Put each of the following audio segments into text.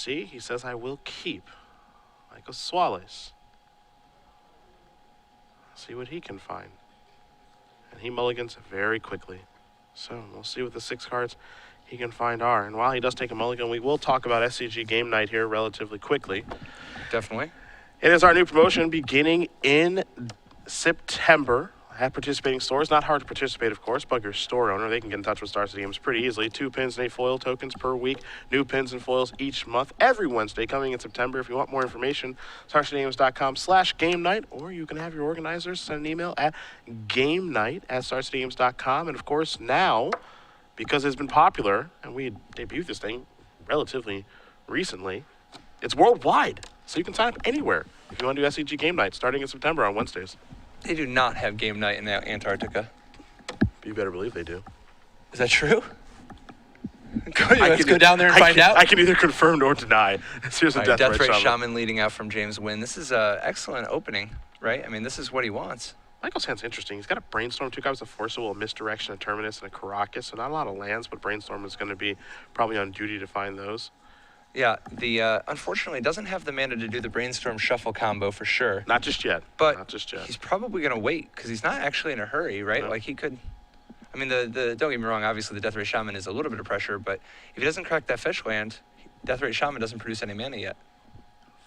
see. He says, I will keep. Michael Swailes. See what he can find. And he mulligans very quickly. So we'll see what the 6 cards he can find are. And while he does take a mulligan, we will talk about SCG Game Night here relatively quickly. Definitely. It is our new promotion beginning in September at participating stores. Not hard to participate, of course. Bug your store owner. They can get in touch with Star City Games pretty easily. 2 pins and 8 foil tokens per week. New pins and foils each month, every Wednesday coming in September. If you want more information, StarCityGames.com/game night, or you can have your organizers send an email at gamenight@StarCityGames.com. And of course, now, because it's been popular, and we debuted this thing relatively recently, it's worldwide. So you can sign up anywhere if you want to do SCG Game Night starting in September on Wednesdays. They do not have game night in Antarctica. You better believe they do. Is that true? Let's go down there and find out. I can either confirm nor deny. Here's a Death Ray Shaman leading out from James Nguyen. This is an excellent opening, right? I mean, this is what he wants. Michael's hand's interesting. He's got a Brainstorm, 2 copies of Forcible, a Misdirection, a Terminus, and a Caracas. So not a lot of lands, but Brainstorm is going to be probably on duty to find those. Yeah, unfortunately doesn't have the mana to do the Brainstorm Shuffle combo for sure. Not just yet. But not just yet. He's probably going to wait because he's not actually in a hurry, right? No. Like he could. I mean, don't get me wrong. Obviously, the Death Ray Shaman is a little bit of pressure, but if he doesn't crack that fetch land, Death Ray Shaman doesn't produce any mana yet.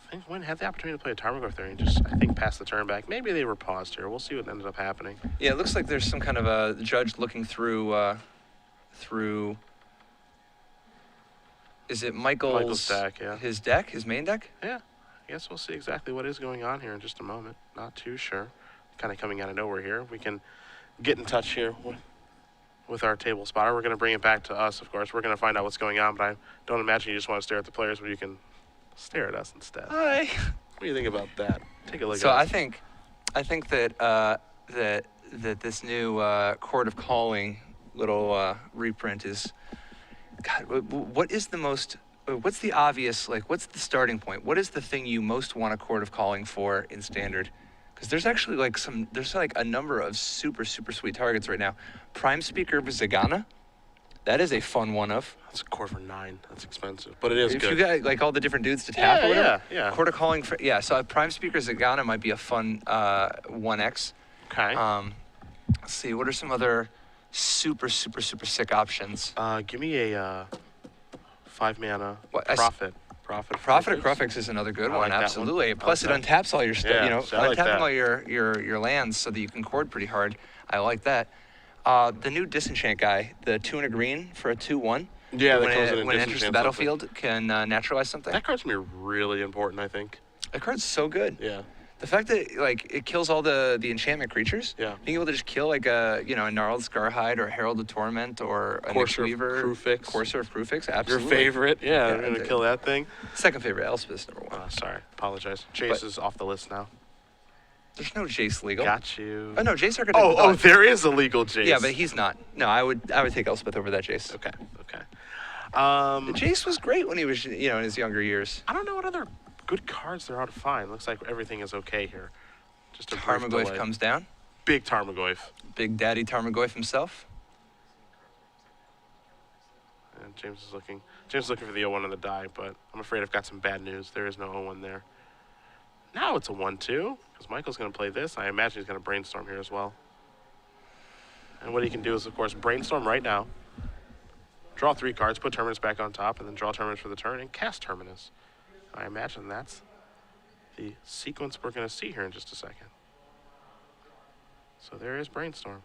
I think Nguyen had the opportunity to play a Tarmogoyf there and just, I think, pass the turn back. Maybe they were paused here. We'll see what ended up happening. Yeah, it looks like there's some kind of a judge looking through. Is it Michael's deck, yeah. His deck? His main deck? Yeah. I guess we'll see exactly what is going on here in just a moment. Not too sure. Kind of coming out of nowhere here. We can get in touch here with our table spotter. We're going to bring it back to us, of course. We're going to find out what's going on, but I don't imagine you just want to stare at the players, but you can stare at us instead. Hi. What do you think about that? Take a look So at I think that this new Court of Calling little reprint is, God, what's the obvious, like, what's the starting point? What is the thing you most want a Court of Calling for in Standard? Because there's actually there's a number of super, super sweet targets right now. Prime Speaker of Zagana, that is a fun one of. That's a core for 9. That's expensive, but it is good. If you got like all the different dudes to tap or whatever. Yeah. Court of Calling for, so a Prime Speaker Zagana might be a fun 1x. Okay. Let's see, what are some other super, super, super sick options? Give me a 5 mana Prophet of Crufix is another good one, like absolutely. One. Plus it untaps all your stuff, Yeah, so I like untapping that. all your lands so that you can chord pretty hard. I like that. The new Disenchant guy, the 2 and a green for a 2/1. Yeah, that comes when it enters the battlefield, can naturalize something. That card's going to be really important, I think. That card's so good. Yeah. The fact that it kills all the enchantment creatures. Yeah. Being able to just kill like a gnarled Scarhide or Herald of Torment or a Courser of Weaver. Crufix. Courser of Crufix, absolutely. Your favorite? Yeah, Yeah, we're going to kill that thing. Second favorite, Elspeth's number 1. Sorry, apologize. Jace is off the list now. There's no Jace legal. Got you. Oh no, Jace Archetype. Oh, there is a legal Jace. Yeah, but he's not. No, I would take Elspeth over that Jace. Okay. Jace was great when he was in his younger years. I don't know what other good cards there are to find. Looks like everything is okay here. Just a brief Tarmogoyf delay. comes down. Big Tarmogoyf. Big Daddy Tarmogoyf himself. And James is looking for the 0-1 on the die, but I'm afraid I've got some bad news. There is no 0-1 there. Now it's a 1-2, because Michael's going to play this. I imagine he's going to Brainstorm here as well. And what he can do is, of course, Brainstorm right now. Draw 3 cards, put Terminus back on top, and then draw Terminus for the turn, and cast Terminus. I imagine that's the sequence we're going to see here in just a second. So there is Brainstorm.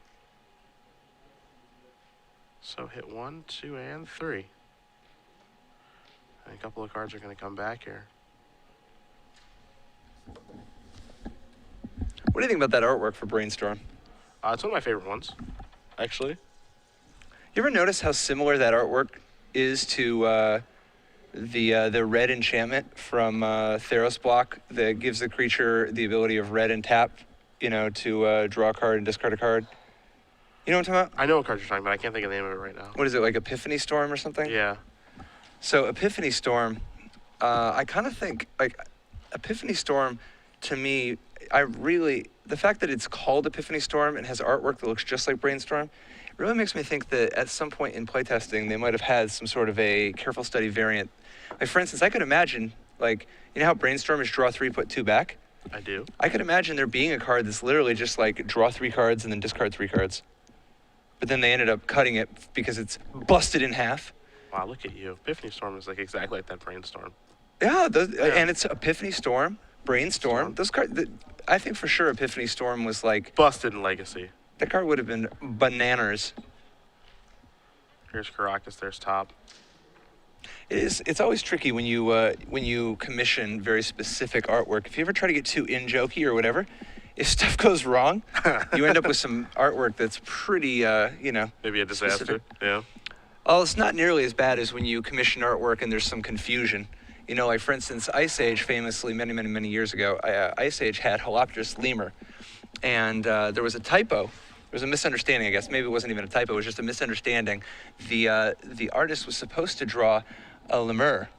So hit 1, 2, and 3. And a couple of cards are going to come back here. What do you think about that artwork for Brainstorm? It's one of my favorite ones, actually. You ever notice how similar that artwork is to the red enchantment from Theros block that gives the creature the ability of red and tap, to draw a card and discard a card? You know what I'm talking about? I know what card you're talking about. I can't think of the name of it right now. What is it, like Epiphany Storm or something? Yeah. So Epiphany Storm, I kind of think, like, Epiphany Storm, to me, the fact that it's called Epiphany Storm and has artwork that looks just like Brainstorm, it really makes me think that at some point in playtesting, they might have had some sort of a careful study variant Like for instance, I could imagine, like, you know how Brainstorm is draw 3, put 2 back? I do. I could imagine there being a card that's literally just like draw 3 cards and then discard 3 cards. But then they ended up cutting it because it's busted in half. Wow, look at you. Epiphany Storm is like exactly like that Brainstorm. Yeah, Yeah. and it's Epiphany Storm, Brainstorm. Those cards, I think for sure Epiphany Storm was like, Busted in Legacy. that card would have been bananas. Here's Caracas, there's top. It's always tricky when you commission very specific artwork. If you ever try to get too in-jokey or whatever, if stuff goes wrong, you end up with some artwork that's pretty, Maybe a disaster. specific. Yeah. Well, it's not nearly as bad as when you commission artwork and there's some confusion. You know, like for instance, Ice Age famously many years ago, Ice Age had Holopterus lemur, and there was a typo. There was a misunderstanding, I guess. Maybe it wasn't even a typo. It was just a misunderstanding. The artist was supposed to draw a lemur,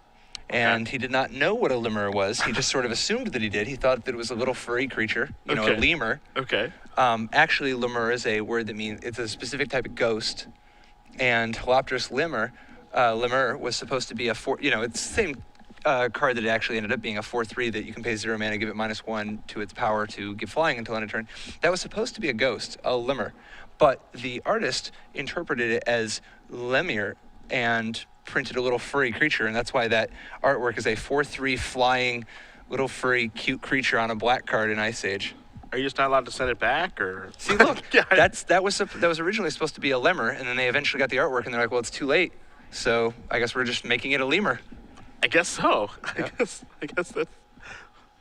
and he did not know what a lemur was. He just sort of assumed that he did. He thought that it was a little furry creature, a Okay. lemur. Okay. Actually, lemur is a word that means it's a specific type of ghost, and Holopterus lemur was supposed to be it's the same card that it actually ended up being a 4/3 that you can pay 0 mana, give it -1 to its power to give flying until end of turn. That was supposed to be a ghost, a lemur, but the artist interpreted it as lemur and printed a little furry creature, and that's why that artwork is a 4/3 flying little furry cute creature on a black card in Ice Age. Are you just not allowed to send it back, or? See, look, Yeah, that was originally supposed to be a lemur, and then they eventually got the artwork, and they're like, well, it's too late, so I guess we're just making it a lemur. I guess so. Yeah. I guess that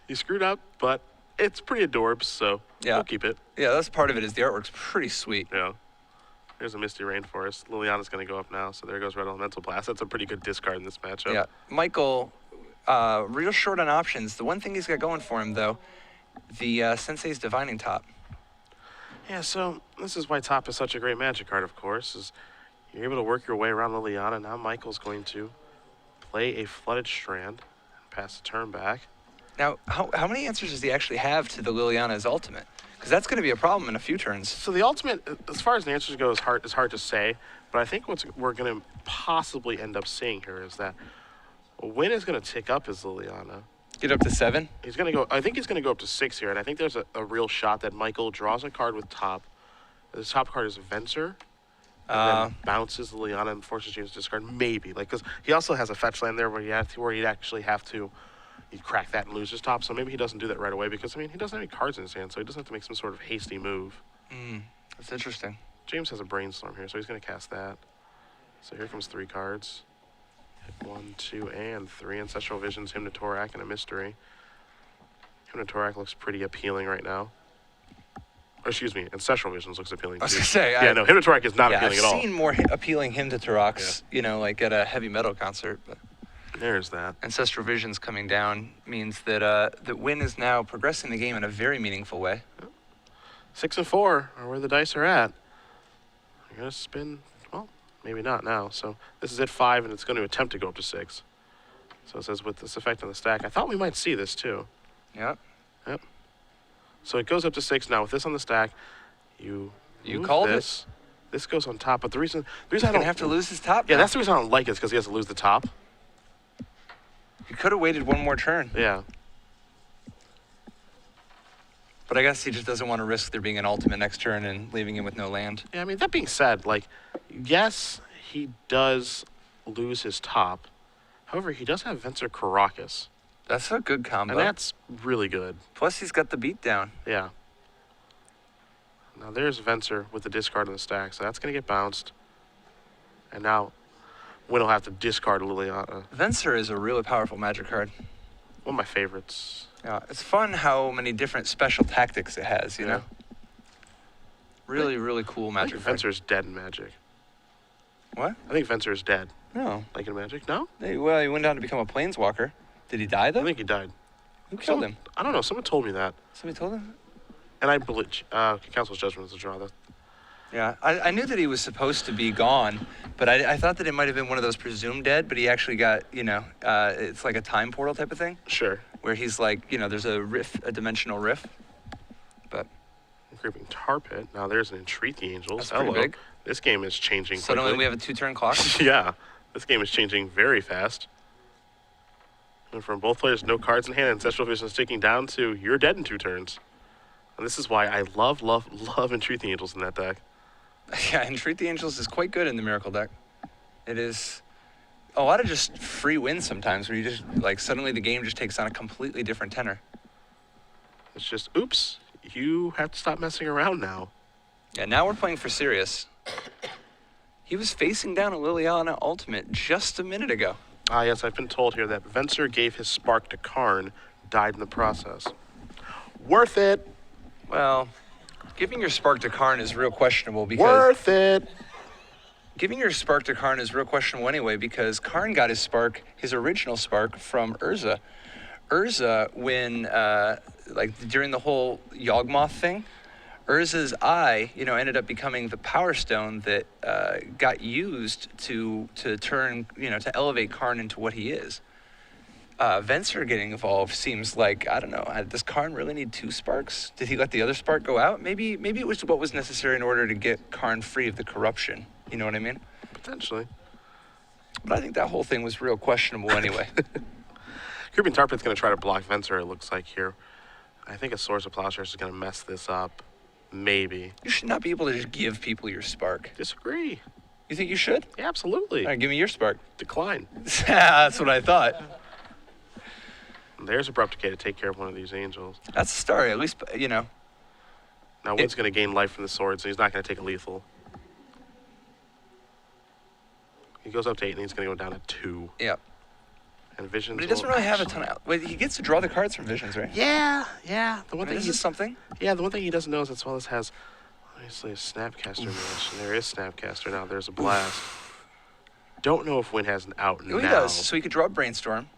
you screwed up, but it's pretty adorbs, so Yeah. we'll keep it. Yeah, that's part of it. Is the artwork's pretty sweet. Yeah. There's a Misty Rainforest. Liliana's going to go up now, so there goes Red Elemental Blast. That's a pretty good discard in this matchup. Yeah, Michael, real short on options. The one thing he's got going for him, though, the Sensei's Divining Top. Yeah, so this is why top is such a great Magic card, of course, is you're able to work your way around Liliana. Now Michael's going to play a Flooded Strand and pass the turn back. Now, how many answers does he actually have to the Liliana's ultimate? Because that's going to be a problem in a few turns. So the ultimate, as far as the answers go, is hard to say, but I think what we're going to possibly end up seeing here is that Nguyen is going to tick up his Liliana. Get up to 7? He's going to go, I think he's going to go up to 6 here, and I think there's a real shot that Michael draws a card with top. The top card is Venser, and then bounces Liliana and forces James to discard, maybe. Because he also has a fetch land there where he'd actually have to he'd crack that and lose his top, so maybe he doesn't do that right away because, I mean, he doesn't have any cards in his hand, so he doesn't have to make some sort of hasty move. That's interesting. James has a Brainstorm here, so he's going to cast that. So here comes 3 cards. 1, 2, and 3. Ancestral Visions, Hymn to Torak, and a Mystery. Hymn to Torak looks pretty appealing right now. Or, excuse me, Ancestral Visions looks appealing too. I was going to say, yeah, no, Hymn to Torak is not appealing I've at all. seen more appealing hymn to Tarax, like at a heavy metal concert, but There's that. Ancestral Visions coming down means that that Nguyen is now progressing the game in a very meaningful way. 6 and 4 are where the dice are at. You're going to spin, well, maybe not now. So this is at 5, and it's going to attempt to go up to 6. So it says with this effect on the stack. I thought we might see this too. Yep. Yep. So it goes up to 6 now. With this on the stack, you move called this. This goes on top. But the reason He's I going don't to have to lose his top Yeah, now. that's the reason I don't like it, is because he has to lose the top. He could have waited one more turn. Yeah. But I guess he just doesn't want to risk there being an ultimate next turn and leaving him with no land. Yeah, I mean, that being said, yes, he does lose his top. However, he does have Venser Caracas. That's a good combo. And that's really good. Plus, he's got the beatdown. Yeah. Now there's Venser with the discard on the stack, so that's going to get bounced. And now Nguyen will have to discard Liliana. Venser is a really powerful Magic card. One of my favorites. Yeah, it's fun how many different special tactics it has, you know? Really, really cool I think Magic card. Venser's dead in Magic. What? I think Venser is dead. No. Like in Magic? No? He went down to become a Planeswalker. Did he die, though? I think he died. Who killed him? I don't know. Someone told me that. Somebody told him? And I believe Council's Judgment is a draw. Yeah, I knew that he was supposed to be gone, but I thought that it might have been one of those presumed dead, but he actually got, it's like a time portal type of thing, Sure. where he's like, there's a rift, a dimensional rift. But Creeping Tar Pit. Now there's an Entreat the Angels. That's pretty big. This game is changing suddenly quickly. we have a 2-turn clock. Yeah. This game is changing very fast. And from both players, no cards in hand, Ancestral Vision is taking down to you're dead in 2 turns. And this is why I love Entreat the Angels in that deck. Yeah, Entreat the Angels is quite good in the Miracle deck. It is a lot of just free wins sometimes where you just, like, suddenly the game just takes on a completely different tenor. It's just, oops, you have to stop messing around now. Yeah, now we're playing for serious. He was facing down a Liliana Ultimate just a minute ago. Ah, yes, I've been told here that Venser gave his spark to Karn, died in the process. Worth it! Well, giving your spark to Karn is real questionable because... Worth it! Giving your spark to Karn is real questionable anyway because Karn got his spark, his original spark, from Urza. Urza, when, during the whole Yawgmoth thing, Urza's eye, ended up becoming the Power Stone that got used to turn, to elevate Karn into what he is. Venser getting involved seems like, I don't know, does Karn really need 2 sparks? Did he let the other spark go out? Maybe it was what was necessary in order to get Karn free of the corruption. You know what I mean? Potentially. But I think that whole thing was real questionable anyway. Creeping Tarpit's going to try to block Venser, it looks like here. I think a Source of Plowshares is going to mess this up. Maybe. You should not be able to just give people your spark. Disagree. You think you should? Yeah, absolutely. All right, give me your spark. Decline. That's what I thought. There's Abrupt Decay to take care of one of these Angels. That's the story, at least, Now Wynn's going to gain life from the sword, so he's not going to take a lethal. He goes up to 8, and he's going to go down to 2. Yeah. And Visions. But he doesn't really have a ton of... Wait, he gets to draw the cards from Visions, right? Yeah. The one thing this is something. Yeah, the one thing he doesn't know is that Swailes has obviously a Snapcaster match, and there is Snapcaster now. There's a Blast. Don't know if Wynn has an out now. Oh, he does. So he could draw Brainstorm.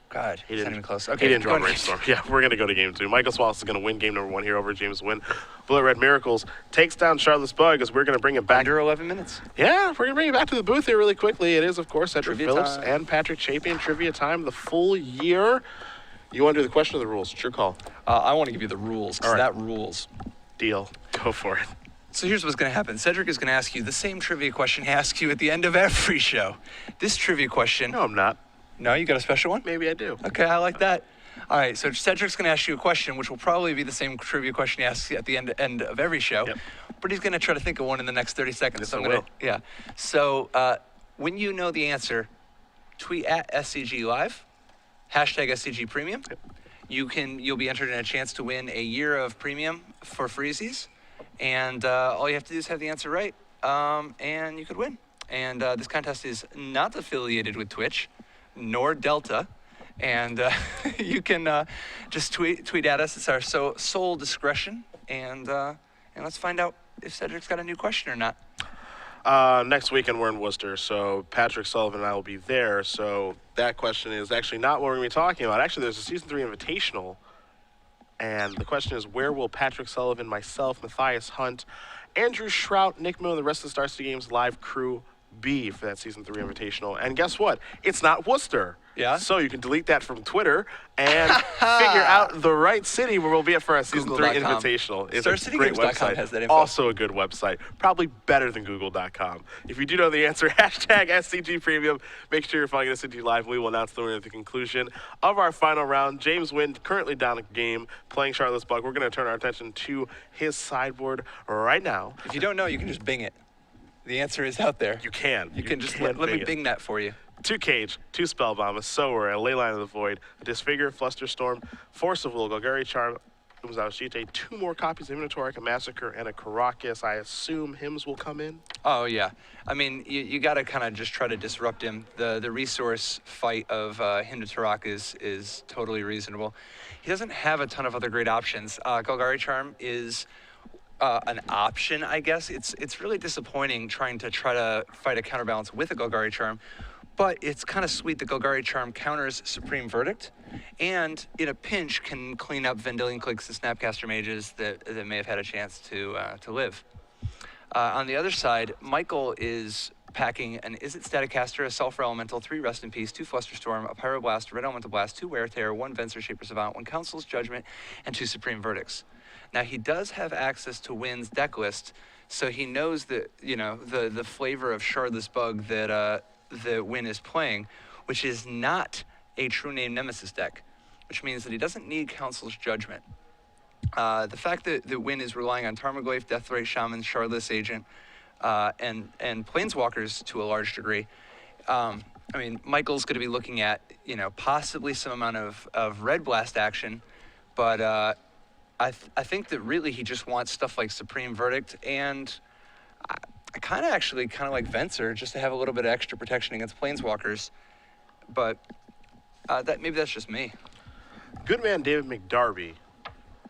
God, He he's not didn't even close. Okay, He didn't draw go on. Brainstorm. Yeah, we're going to go to game 2. Michael Swailes is going to win game number 1 here over James Nguyen. Blue Red Miracles takes down Charlotte's Bug as we're going to bring it back. Under 11 minutes. Yeah, we're going to bring it back to the booth here really quickly. It is, of course, Cedric Trivia Phillips time. and Patrick Chapin. Trivia time, the full year. You want to do the question or the rules? It's your call. I want to give you the rules, because All right. that rules. Deal. Go for it. So here's what's going to happen. Cedric is going to ask you the same trivia question he asks you at the end of every show. This trivia question... No, I'm not. No, you got a special one? Maybe I do. Okay, I like that. All right, so Cedric's going to ask you a question, which will probably be the same trivia question he asks you at the end of every show. Yep. But he's going to try to think of one in the next 30 seconds. Yes, so I'm I gonna, will. Yeah. So when you know the answer, tweet at SCG Live, hashtag SCG Premium. Yep. You'll be entered in a chance to win a year of premium for freezies. And all you have to do is have the answer right, and you could win. And this contest is not affiliated with Twitch, nor Delta. And you can just tweet at us. It's our sole discretion. And let's find out if Cedric's got a new question or not. Next weekend we're in Worcester, so Patrick Sullivan and I will be there. So that question is actually not what we're going to be talking about. Actually, there's a Season 3 Invitational. And the question is, where will Patrick Sullivan, myself, Matthias Hunt, Andrew Shrout, Nick Mill, and the rest of the Star City Games live crew be for that Season 3 Invitational? And guess what? It's not Worcester. Yeah? So you can delete that from Twitter and figure out the right city where we'll be at for our Season 3 Google.com. Invitational. It's a great StarCityGames.com website. has that info. Also a good website. Probably better than Google.com. If you do know the answer, hashtag SCG Premium. Make sure you're following SCG Live. We will announce the winner at the conclusion of our final round. James Nguyen, currently down a game, playing Charlotte's Bug. We're going to turn our attention to his sideboard right now. If you don't know, you can just Bing it. The answer is out there. You can. You can just let me Bing that for you. 2 Cage, 2 Spellbomb, a Sower, a Leyline of the Void, a Disfigure, Flusterstorm, Force of Will, Golgari Charm, Umzao 2 more copies of Minotauric, a Massacre, and a Karakas. I assume Hymns will come in. Oh, yeah. I mean, you got to kind of just try to disrupt him. The resource fight of Hindu is totally reasonable. He doesn't have a ton of other great options. Golgari Charm is an option, I guess. It's really disappointing trying to fight a counterbalance with a Golgari Charm. But it's kind of sweet that Golgari Charm counters Supreme Verdict, and in a pinch can clean up Vendilion Clicks and Snapcaster Mages that may have had a chance to live. On the other side, Michael is packing an Is It Staticaster, a Sulfur Elemental, 3 Rest in Peace, 2 Flusterstorm, a Pyroblast, a Red Elemental Blast, 2 Wear Tear, 1 Venser Shaper Savant, 1 Council's Judgment, and 2 Supreme Verdicts. Now, he does have access to Wynn's deck list, so he knows that, the flavor of Shardless Bug that Wynn is playing. which is not a True Name Nemesis deck, which means that he doesn't need Council's Judgment. The fact that Nguyen is relying on Tarmogoyf, Deathrite Shaman, Shardless Agent, and Planeswalkers to a large degree. I mean, Michael's going to be looking at, possibly some amount of Red Blast action, but I think that really he just wants stuff like Supreme Verdict, and I kind of like Venser, just to have a little bit of extra protection against Planeswalkers, but maybe that's just me. Good man David McDarby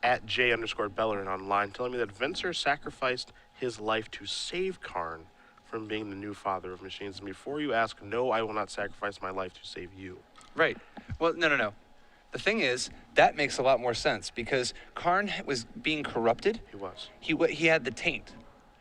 at J_Bellerin online telling me that Venser sacrificed his life to save Karn from being the new father of machines. And before you ask, no, I will not sacrifice my life to save you. Right. Well, no. The thing is, that makes a lot more sense because Karn was being corrupted. He was. He had the taint.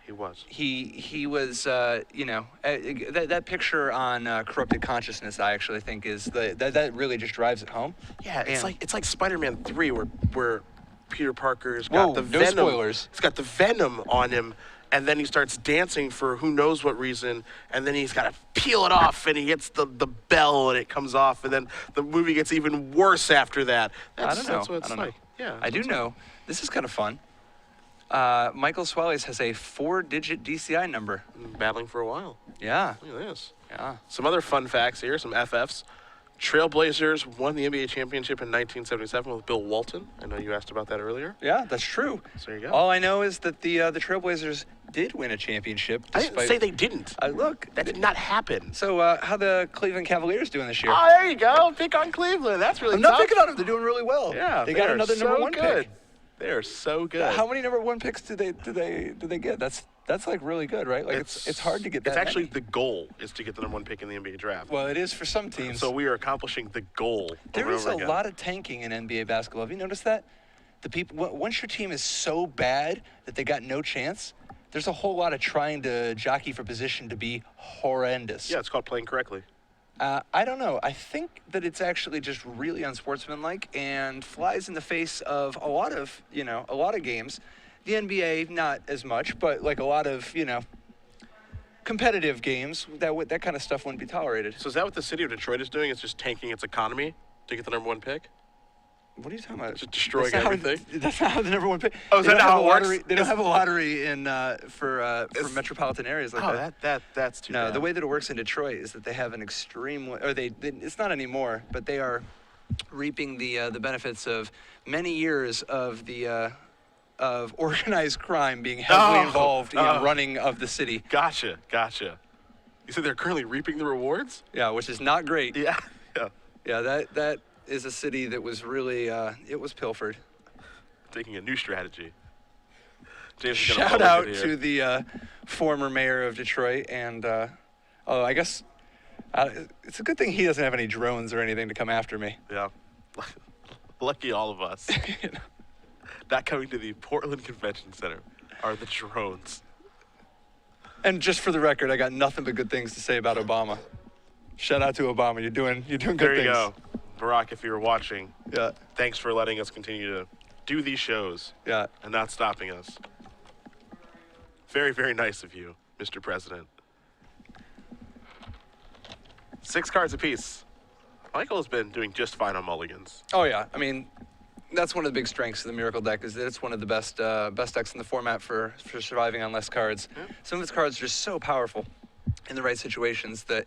He was. He was, that picture on Corrupted Consciousness, I actually think is that really just drives it home. Yeah, it's like Spider-Man 3 where Peter Parker's got the no venom. spoilers. He's got the venom on him, and then he starts dancing for who knows what reason, and then he's got to peel it off, and he hits the bell, and it comes off, and then the movie gets even worse after that. I don't know. That's what it's like. Yeah, I do know. This is kind of fun. Michael Swailes has a 4-digit DCI number. Battling for a while. Yeah. Look at this. Yeah. Some other fun facts here, some FFs. Trailblazers won the NBA championship in 1977 with Bill Walton. I know you asked about that earlier. Yeah, that's true. So there you go. All I know is that the Trailblazers did win a championship. I didn't say they didn't. Look, That did not happen. so how the Cleveland Cavaliers doing this year? Oh, there you go. Pick on Cleveland. That's really I'm not tough. picking on them. They're doing really well. Yeah, they got are another so number one good. pick. They are so good. How many number one picks do they get? That's like really good, right? Like it's hard to get that. It's actually many. the goal is to get the number one pick in the NBA draft. Well, it is for some teams. So we are accomplishing the goal. There over is and a over again. lot of tanking in NBA basketball. Have you noticed that? The people once your team is so bad that they got no chance, there's a whole lot of trying to jockey for position to be horrendous. Yeah, it's called playing correctly. I don't know. I think that it's actually just really unsportsmanlike and flies in the face of a lot of games. The NBA, not as much, but like a lot of, competitive games, that kind of stuff wouldn't be tolerated. So is that what the city of Detroit is doing? It's just tanking its economy to get the number one pick? What are you talking about? Just destroying That's not everything? That's not how the number one pick. Oh, is that how it works? They don't have a lottery in for metropolitan areas like Oh, that's too No, bad. the way that it works in Detroit is that they have an extreme, or it's not anymore, but they are reaping the benefits of many years of of organized crime being heavily involved in running of the city. Gotcha. You said they're currently reaping the rewards? Yeah, which is not great. Yeah. Yeah, that is a city that was really it was pilfered. Taking a new strategy. James is gonna Shout publish out it here. to the former mayor of Detroit, and I guess it's a good thing he doesn't have any drones or anything to come after me. Yeah. Lucky all of us. Not coming to the Portland Convention Center are the drones. And just for the record, I got nothing but good things to say about Obama. Shout out to Obama. You're doing good things. There you go. Barack, if you were watching, Yeah. thanks for letting us continue to do these shows Yeah. and not stopping us. Very, very nice of you, Mr. President. 6 cards apiece. Michael has been doing just fine on mulligans. Oh yeah. I mean, that's one of the big strengths of the Miracle deck is that it's one of the best decks in the format for surviving on less cards. Yeah. Some of its cards are just so powerful in the right situations that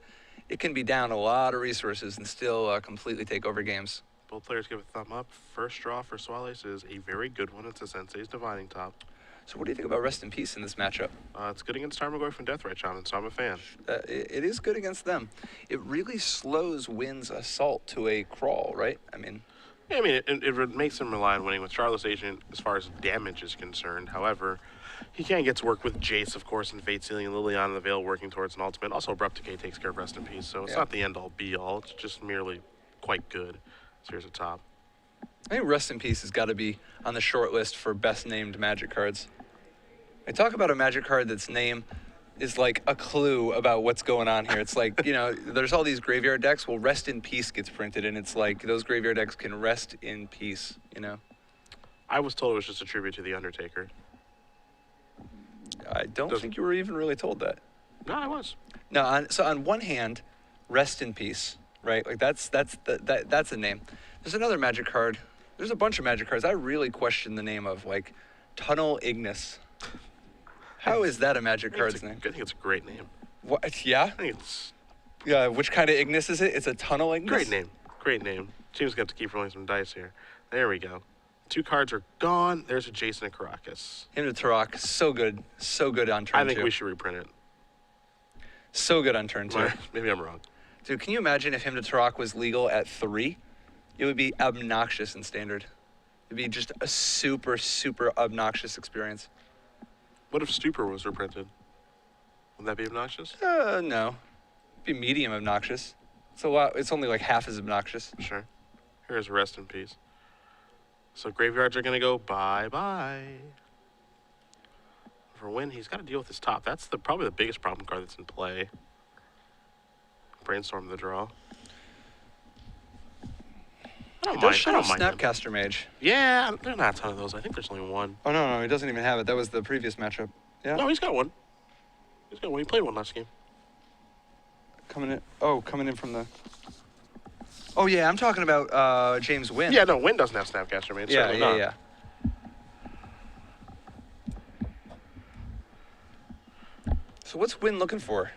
it can be down a lot of resources and still completely take over games. Both players give a thumb up. First draw for Swailes is a very good one. It's a Sensei's Divining Top. So what do you think about Rest in Peace in this matchup? It's good against Tarmogoyf from Deathrite Shaman, so I'm a fan. It is good against them. It really slows Wynn's assault to a crawl, right? I mean, Yeah, I mean, it makes him rely on winning with Shardless Agent as far as damage is concerned. However, he can get to work with Jace, of course, and Fate Sealing, and Liliana and the Veil working towards an ultimate. Also, Abrupt Decay takes care of Rest in Peace, so it's Yeah. not the end-all, be-all. It's just merely quite good. So here's a top. I think Rest in Peace has got to be on the short list for best named Magic cards. I talk about a Magic card that's name is like a clue about what's going on here. It's like, there's all these graveyard decks. Well, Rest in Peace gets printed, and it's like those graveyard decks can rest in peace, I was told it was just a tribute to The Undertaker. I don't think you were even really told that. No, I was. No, so on one hand, Rest in Peace, right? Like that's a name. There's another Magic card. There's a bunch of Magic cards I really question the name of, like Tunnel Ignis. How is that a Magic card's name? I think it's a great name. What? Yeah. I think it's Yeah. Which kind of Ignis is it? It's a Tunnel Ignis. great name. Great name. James got to keep rolling some dice here. There we go. 2 cards are gone. There's a Jason and Caracas. Him to Turok, so good on turn 2. I think we should reprint it. So good on turn 2. Maybe I'm wrong. Dude, can you imagine if Him to Turok was legal at 3? It would be obnoxious in Standard. It'd be just a super, super obnoxious experience. What if Stupor was reprinted? Would that be obnoxious? No. It'd be medium obnoxious. It's a lot. It's only like half as obnoxious. Sure. Here's Rest in Peace. So graveyards are going to go bye-bye. For Nguyen, he's got to deal with his top. That's probably the biggest problem card that's in play. Brainstorm the draw. It does show I don't mind him. Snapcaster Mage. Yeah, there are not a ton of those. I think there's only one. Oh, no, he doesn't even have it. That was the previous matchup. Yeah. No, he's got one. He's got one. He played one last game. Coming in from the... Oh, yeah, I'm talking about James Nguyen. Yeah, no, Nguyen doesn't have Snapcaster, man. Yeah. So what's Nguyen looking for?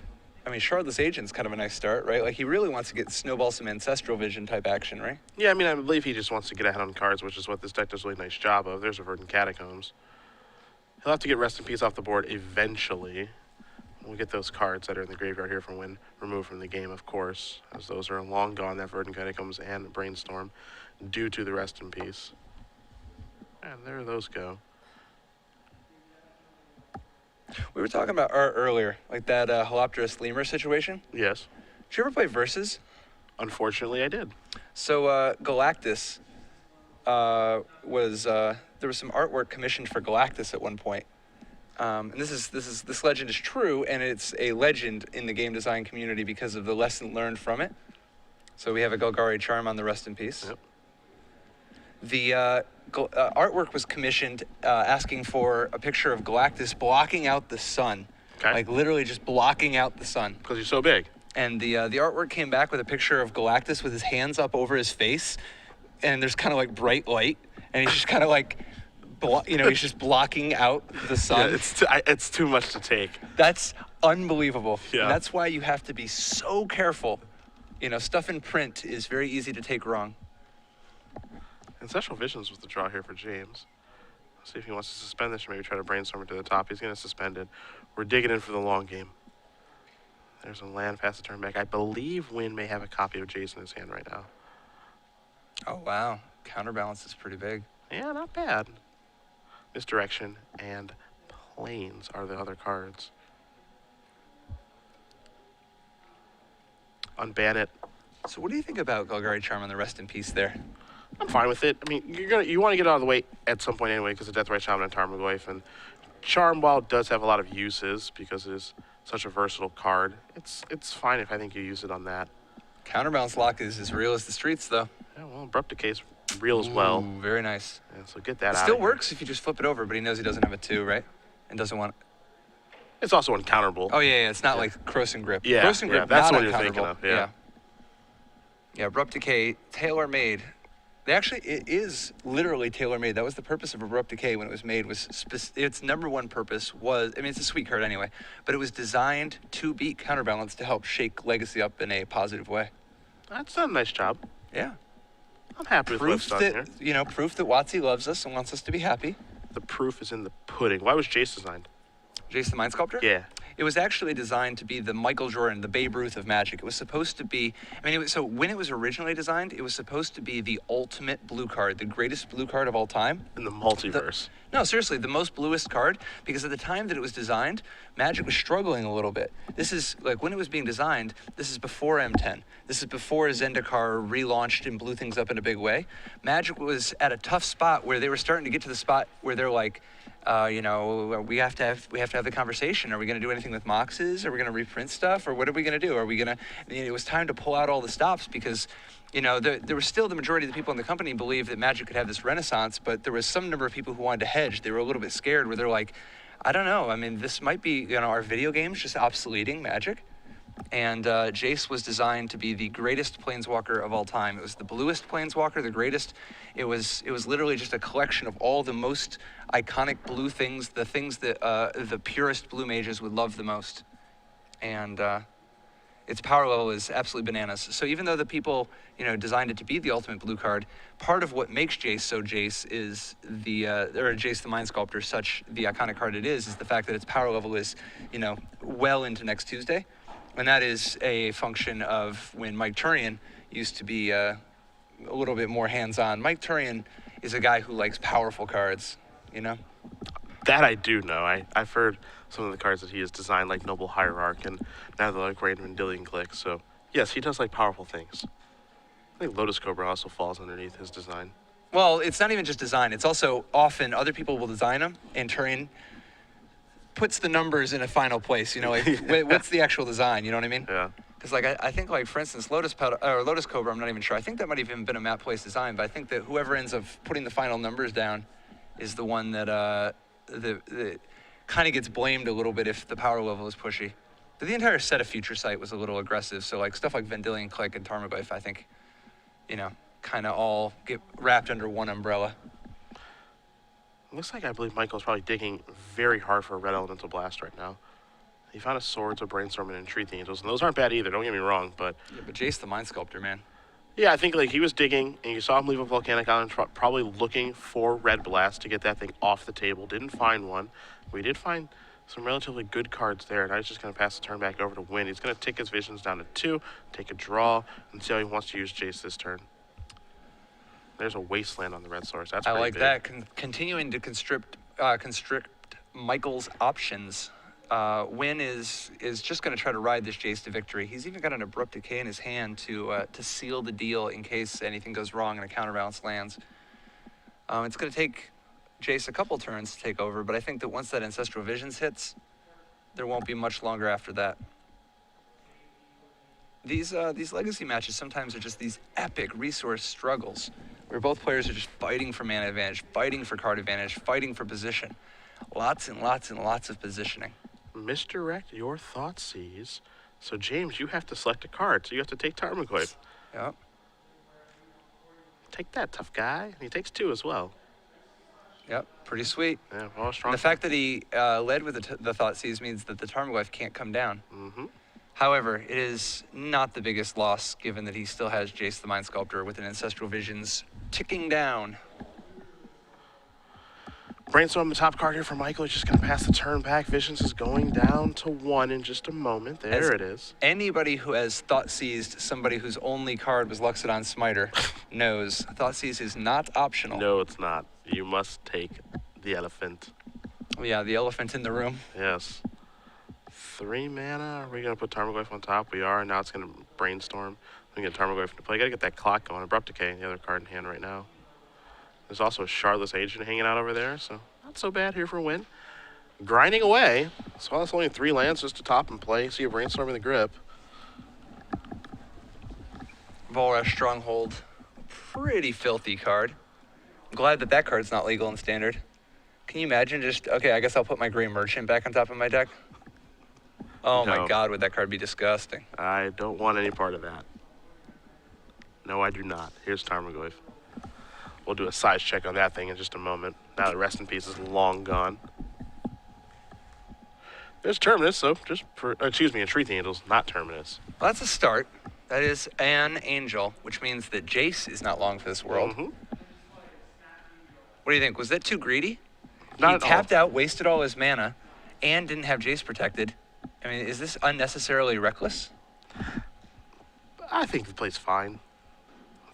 I mean, Shardless Agent's kind of a nice start, right? Like, he really wants to get snowball some Ancestral Vision type action, right? Yeah, I mean, I believe he just wants to get ahead on cards, which is what this deck does a really nice job of. There's a Verdant Catacombs. He'll have to get Rest in Peace off the board eventually. We'll get those cards that are in the graveyard here from Nguyen removed from the game, of course, as those are long gone, that Verdant Catacombs and Brainstorm, due to the Rest in Peace. And there those go. We were talking about art earlier, like that Holopterus Lemur situation. Yes. Did you ever play Versus? Unfortunately, I did. So Galactus there was some artwork commissioned for Galactus at one point. And this legend is true, and it's a legend in the game design community because of the lesson learned from it. So we have a Golgari Charm on the Rest in Peace. Yep. The artwork was commissioned asking for a picture of Galactus blocking out the sun. Okay. Like literally just blocking out the sun. Because he's so big. And the artwork came back with a picture of Galactus with his hands up over his face, and there's kind of like bright light, and he's just kind of like, he's just blocking out the sun. Yeah, it's too much to take. That's unbelievable. Yeah. And that's why you have to be so careful. Stuff in print is very easy to take wrong. Ancestral Visions was the draw here for James. Let's see if he wants to suspend this or maybe try to brainstorm it to the top. He's going to suspend it. We're digging in for the long game. There's a land fast to turn back. I believe Nguyen may have a copy of Jason in his hand right now. Oh, wow. Counterbalance is pretty big. Yeah, not bad. Misdirection and Plains are the other cards. Unban it. So what do you think about Golgari Charm on the Rest in Peace there? I'm fine with it. I mean, you want to get it out of the way at some point anyway because of Deathray Shaman and Tarmogoyf. And Charm, while it does have a lot of uses because it is such a versatile card, it's fine if I think you use it on that. Counterbalance Lock is as real as the streets, though. Yeah, well, Abrupt Decay is real as well. Ooh, very nice. Yeah, so get that It out. still works if you just flip it over, but he knows he doesn't have a 2, right? And doesn't want... It's also uncounterable. Oh, yeah, it's not like Crossing Grip. Yeah, Crossing Grip, that's not what you're thinking uncounterable. of, yeah. Yeah, Abrupt Decay, tailor-made. It is literally tailor-made. That was the purpose of Abrupt Decay when it was made. Its number one purpose was, I mean, it's a sweet card anyway, but it was designed to beat Counterbalance to help shake Legacy up in a positive way. That's done a nice job. Yeah. I'm happy with what's done here. Proof that WotC loves us and wants us to be happy. The proof is in the pudding. Why was Jace designed? Jace the Mind Sculptor? Yeah. It was actually designed to be the Michael Jordan, the Babe Ruth of Magic. It was supposed to be, so when it was originally designed, it was supposed to be the ultimate blue card, the greatest blue card of all time. In the multiverse. No, seriously, the most bluest card, because at the time that it was designed, Magic was struggling a little bit. This is, like, when it was being designed, this is before M10. This is before Zendikar relaunched and blew things up in a big way. Magic was at a tough spot where they were starting to get to the spot where they're like, we have to have the conversation. Are we going to do anything with Moxes? Are we going to reprint stuff? Or what are we going to do? Are we going to? It was time to pull out all the stops because, there was still the majority of the people in the company believed that Magic could have this renaissance, but there was some number of people who wanted to hedge. They were a little bit scared, where they're like, I don't know. I mean, this might be, our video games just obsoleting Magic. And Jace was designed to be the greatest planeswalker of all time. It was the bluest planeswalker, the greatest. It was literally just a collection of all the most iconic blue things, the things that the purest blue mages would love the most. And its power level is absolutely bananas. So even though the people, designed it to be the ultimate blue card, part of what makes Jace so Jace is or Jace the Mind Sculptor such the iconic card it is the fact that its power level is, well into next Tuesday. And that is a function of when Mike Turian used to be a little bit more hands-on. Mike Turian is a guy who likes powerful cards, That I do know. I've heard some of the cards that he has designed, like Noble Hierarch, and now they're like Random Vendilion Click. So, yes, he does like powerful things. I think Lotus Cobra also falls underneath his design. Well, it's not even just design. It's also often other people will design them, and Turian puts the numbers in a final place. What's the actual design? You know what I mean? Yeah. Because I think for instance Lotus Cobra, I'm not even sure. I think that might have even been a Matt Place design, but I think that whoever ends up putting the final numbers down is the one that that kind of gets blamed a little bit if the power level is pushy. But the entire set of Future Sight was a little aggressive, so like stuff like Vendilion Click and Tarmogoyf, I think, kind of all get wrapped under one umbrella. Looks like I believe Michael's probably digging very hard for a red elemental blast right now. He found a Swords, a Brainstorm, and Entreat the Angels, and those aren't bad either, don't get me wrong, but... Yeah, but Jace the Mind Sculptor, man. Yeah, I think like he was digging, and you saw him leave a Volcanic Island, probably looking for red blast to get that thing off the table. Didn't find one. We did find some relatively good cards there, and I was just going to pass the turn back over to Nguyen. He's going to tick his visions down to 2, take a draw, and see how he wants to use Jace this turn. There's a Wasteland on the red source. That's pretty big. I like that. Continuing to constrict Michael's options. Nguyen is just going to try to ride this Jace to victory. He's even got an Abrupt Decay in his hand to seal the deal in case anything goes wrong and a counterbalance lands. It's going to take Jace a couple turns to take over, but I think that once that Ancestral Visions hits, there won't be much longer after that. These legacy matches sometimes are just these epic resource struggles where both players are just fighting for mana advantage, fighting for card advantage, fighting for position. Lots and lots and lots of positioning. Misdirect your Thoughtseize. So, James, you have to select a card. So you have to take Tarmogoyf. Yep. Take that, tough guy. And he takes 2 as well. Yep, pretty sweet. Yeah, well, strong. And the fact that he led with the Thoughtseize means that the Tarmogoyf can't come down. Mm-hmm. However, it is not the biggest loss, given that he still has Jace the Mind Sculptor with an Ancestral Visions ticking down. Brainstorm, the top card here for Michael. He's just going to pass the turn back. Visions is going down to 1 in just a moment. There it is. Anybody who has Thoughtseized somebody whose only card was Luxodon Smiter knows Thoughtseize is not optional. No, it's not. You must take the elephant. Yeah, the elephant in the room. Yes. 3 mana. Are we going to put Tarmogoyf on top? We are. Now it's going to Brainstorm. We can get Tarmogoyf into play. Got to get that clock going. Abrupt Decay, the other card in hand right now. There's also a Shardless Agent hanging out over there, so not so bad here for Nguyen. Grinding away. So that's only 3 lands just to top and play. See a Brainstorm in the grip. Volrash Stronghold. Pretty filthy card. I'm glad that card's not legal in Standard. Can you imagine okay, I guess I'll put my Grey Merchant back on top of my deck. Oh No. my god, would that card be disgusting. I don't want any part of that. No, I do not. Here's Tarmogoyf. We'll do a size check on that thing in just a moment. Now the Rest in Peace is long gone. There's Terminus, so Entreat the Angels, not Terminus. Well, that's a start. That is an angel, which means that Jace is not long for this world. Mm-hmm. What do you think? Was that too greedy? Not He at all. tapped out, wasted all his mana, and didn't have Jace protected. I mean, is this unnecessarily reckless? I think the play's fine.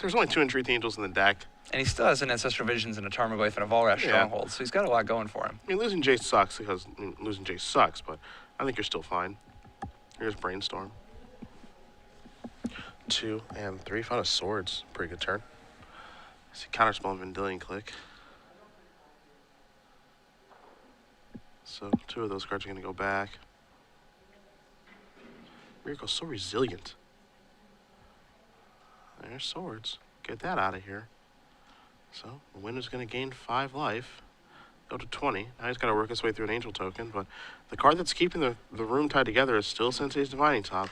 There's only 2 Entreat the Angels in the deck. And he still has an Ancestral Visions and a Tarmogoyf and a Volrash Yeah. Stronghold, so he's got a lot going for him. I mean, losing Jace sucks losing Jace sucks, but I think you're still fine. Here's Brainstorm. 2 and 3. Found a Swords. Pretty good turn. See Counterspell and Vendilion Click. So 2 of those cards are going to go back. Miracle's so resilient. There's Swords. Get that out of here. So, the winner's going to gain 5 life. go to 20. Now he's got to work his way through an Angel token, but the card that's keeping the room tied together is still Sensei's Divining Top.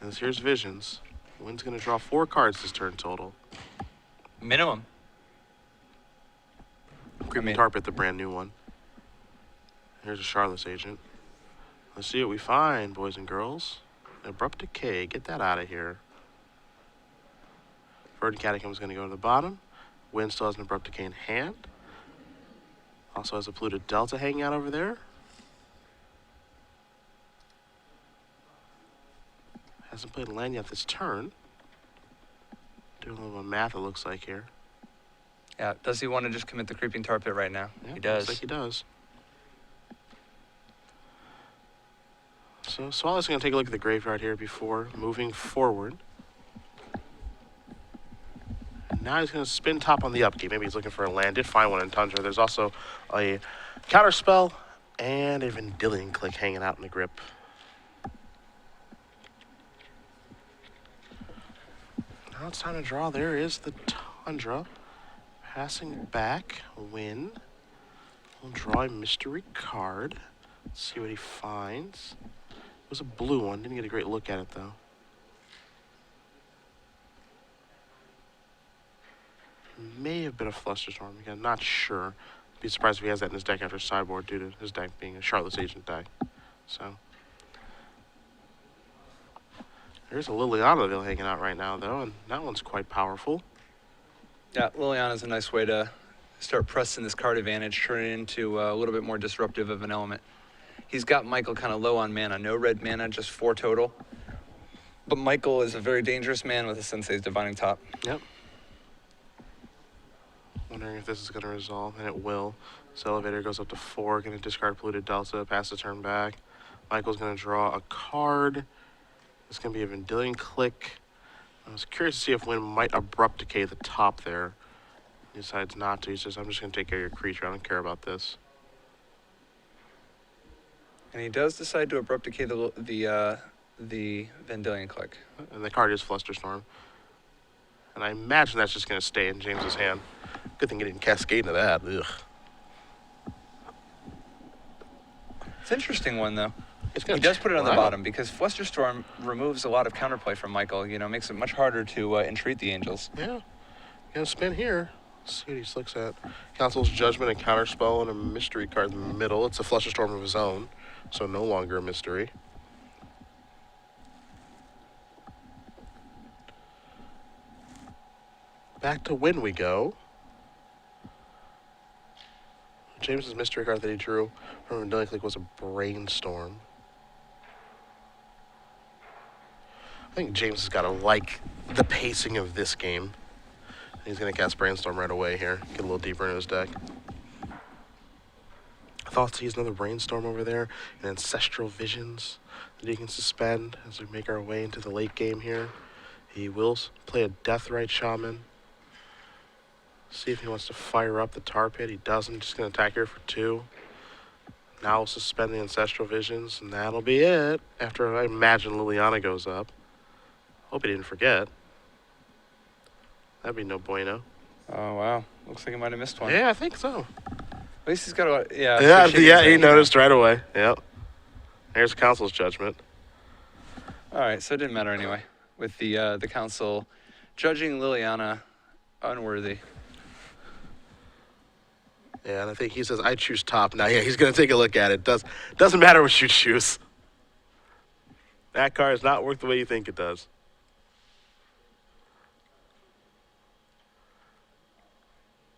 And here's Visions. Nguyen's going to draw 4 cards this turn total. Minimum. Creeping Tarpit, the brand new one. Here's a Charlotte's Agent. Let's see what we find, boys and girls. Abrupt Decay. Get that out of here. Verdant Catacomb is going to go to the bottom. Nguyen still has an Abrupt Decay in hand. Also has a Polluted Delta hanging out over there. Hasn't played a land yet this turn. Doing a little bit of math, it looks like here. Yeah, does he want to just commit the Creeping Tar Pit right now? Yeah, he does. Looks like he does. So Swailes is going to take a look at the graveyard here before moving forward. Now he's going to spin top on the upkeep. Maybe he's looking for a land. Did find one in Tundra. There's also a Counterspell and a Vendilion Click hanging out in the grip. Now it's time to draw. There is the Tundra. Passing back, Nguyen will draw a mystery card. Let's see what he finds. It was a blue one. Didn't get a great look at it, though. May have been a Flusterstorm. Again, not sure. Be surprised if he has that in his deck after sideboard due to his deck being a Charlotte's Agent deck. So there's a Liliana hanging out right now, though, and that one's quite powerful. Yeah, Liliana's a nice way to start pressing this card advantage, turn it into a little bit more disruptive of an element. He's got Michael kind of low on mana. No red mana, just 4 total. But Michael is a very dangerous man with a Sensei's Divining Top. Yep. Wondering if this is going to resolve, and it will. So Elevator goes up to 4, going to discard Polluted Delta, pass the turn back. Michael's going to draw a card. It's going to be a Vendilion Click. I was curious to see if Nguyen might Abrupt Decay the top there. He decides not to. He says, I'm just going to take care of your creature. I don't care about this. And he does decide to Abrupt Decay the Vendilion Click. And the card is Flusterstorm. And I imagine that's just going to stay in James's hand. Good thing he didn't cascade into that. Ugh. It's an interesting one, though. He does put it on the bottom because Flusterstorm removes a lot of counterplay from Michael. You know, makes it much harder to entreat the Angels. Yeah. Gonna spin here. Let's see what he looks at. Council's Judgment and Counterspell and a mystery card in the middle. It's a Flusterstorm of his own, so no longer a mystery. Back to Nguyen we go. James's mystery card that he drew from Vendilion Click was a Brainstorm. I think James has got to like the pacing of this game. He's going to cast Brainstorm right away here. Get a little deeper into his deck. Thoughts he's another Brainstorm over there. And Ancestral Visions that he can suspend as we make our way into the late game here. He will play a Deathrite Shaman. See if he wants to fire up the Tar Pit. He doesn't. Just going to attack here for 2. Now we'll suspend the Ancestral Visions, and that'll be it. After I imagine Liliana goes up. Hope he didn't forget. That'd be no bueno. Oh, wow. Looks like he might have missed one. Yeah, I think so. At least he's got a... Yeah, he noticed right away. Yep. Here's Council's Judgment. All right, so it didn't matter anyway. With the Council judging Liliana unworthy. Yeah, and I think he says, I choose top. Now, yeah, he's going to take a look at it. Doesn't matter what you choose. That card is not worth the way you think it does.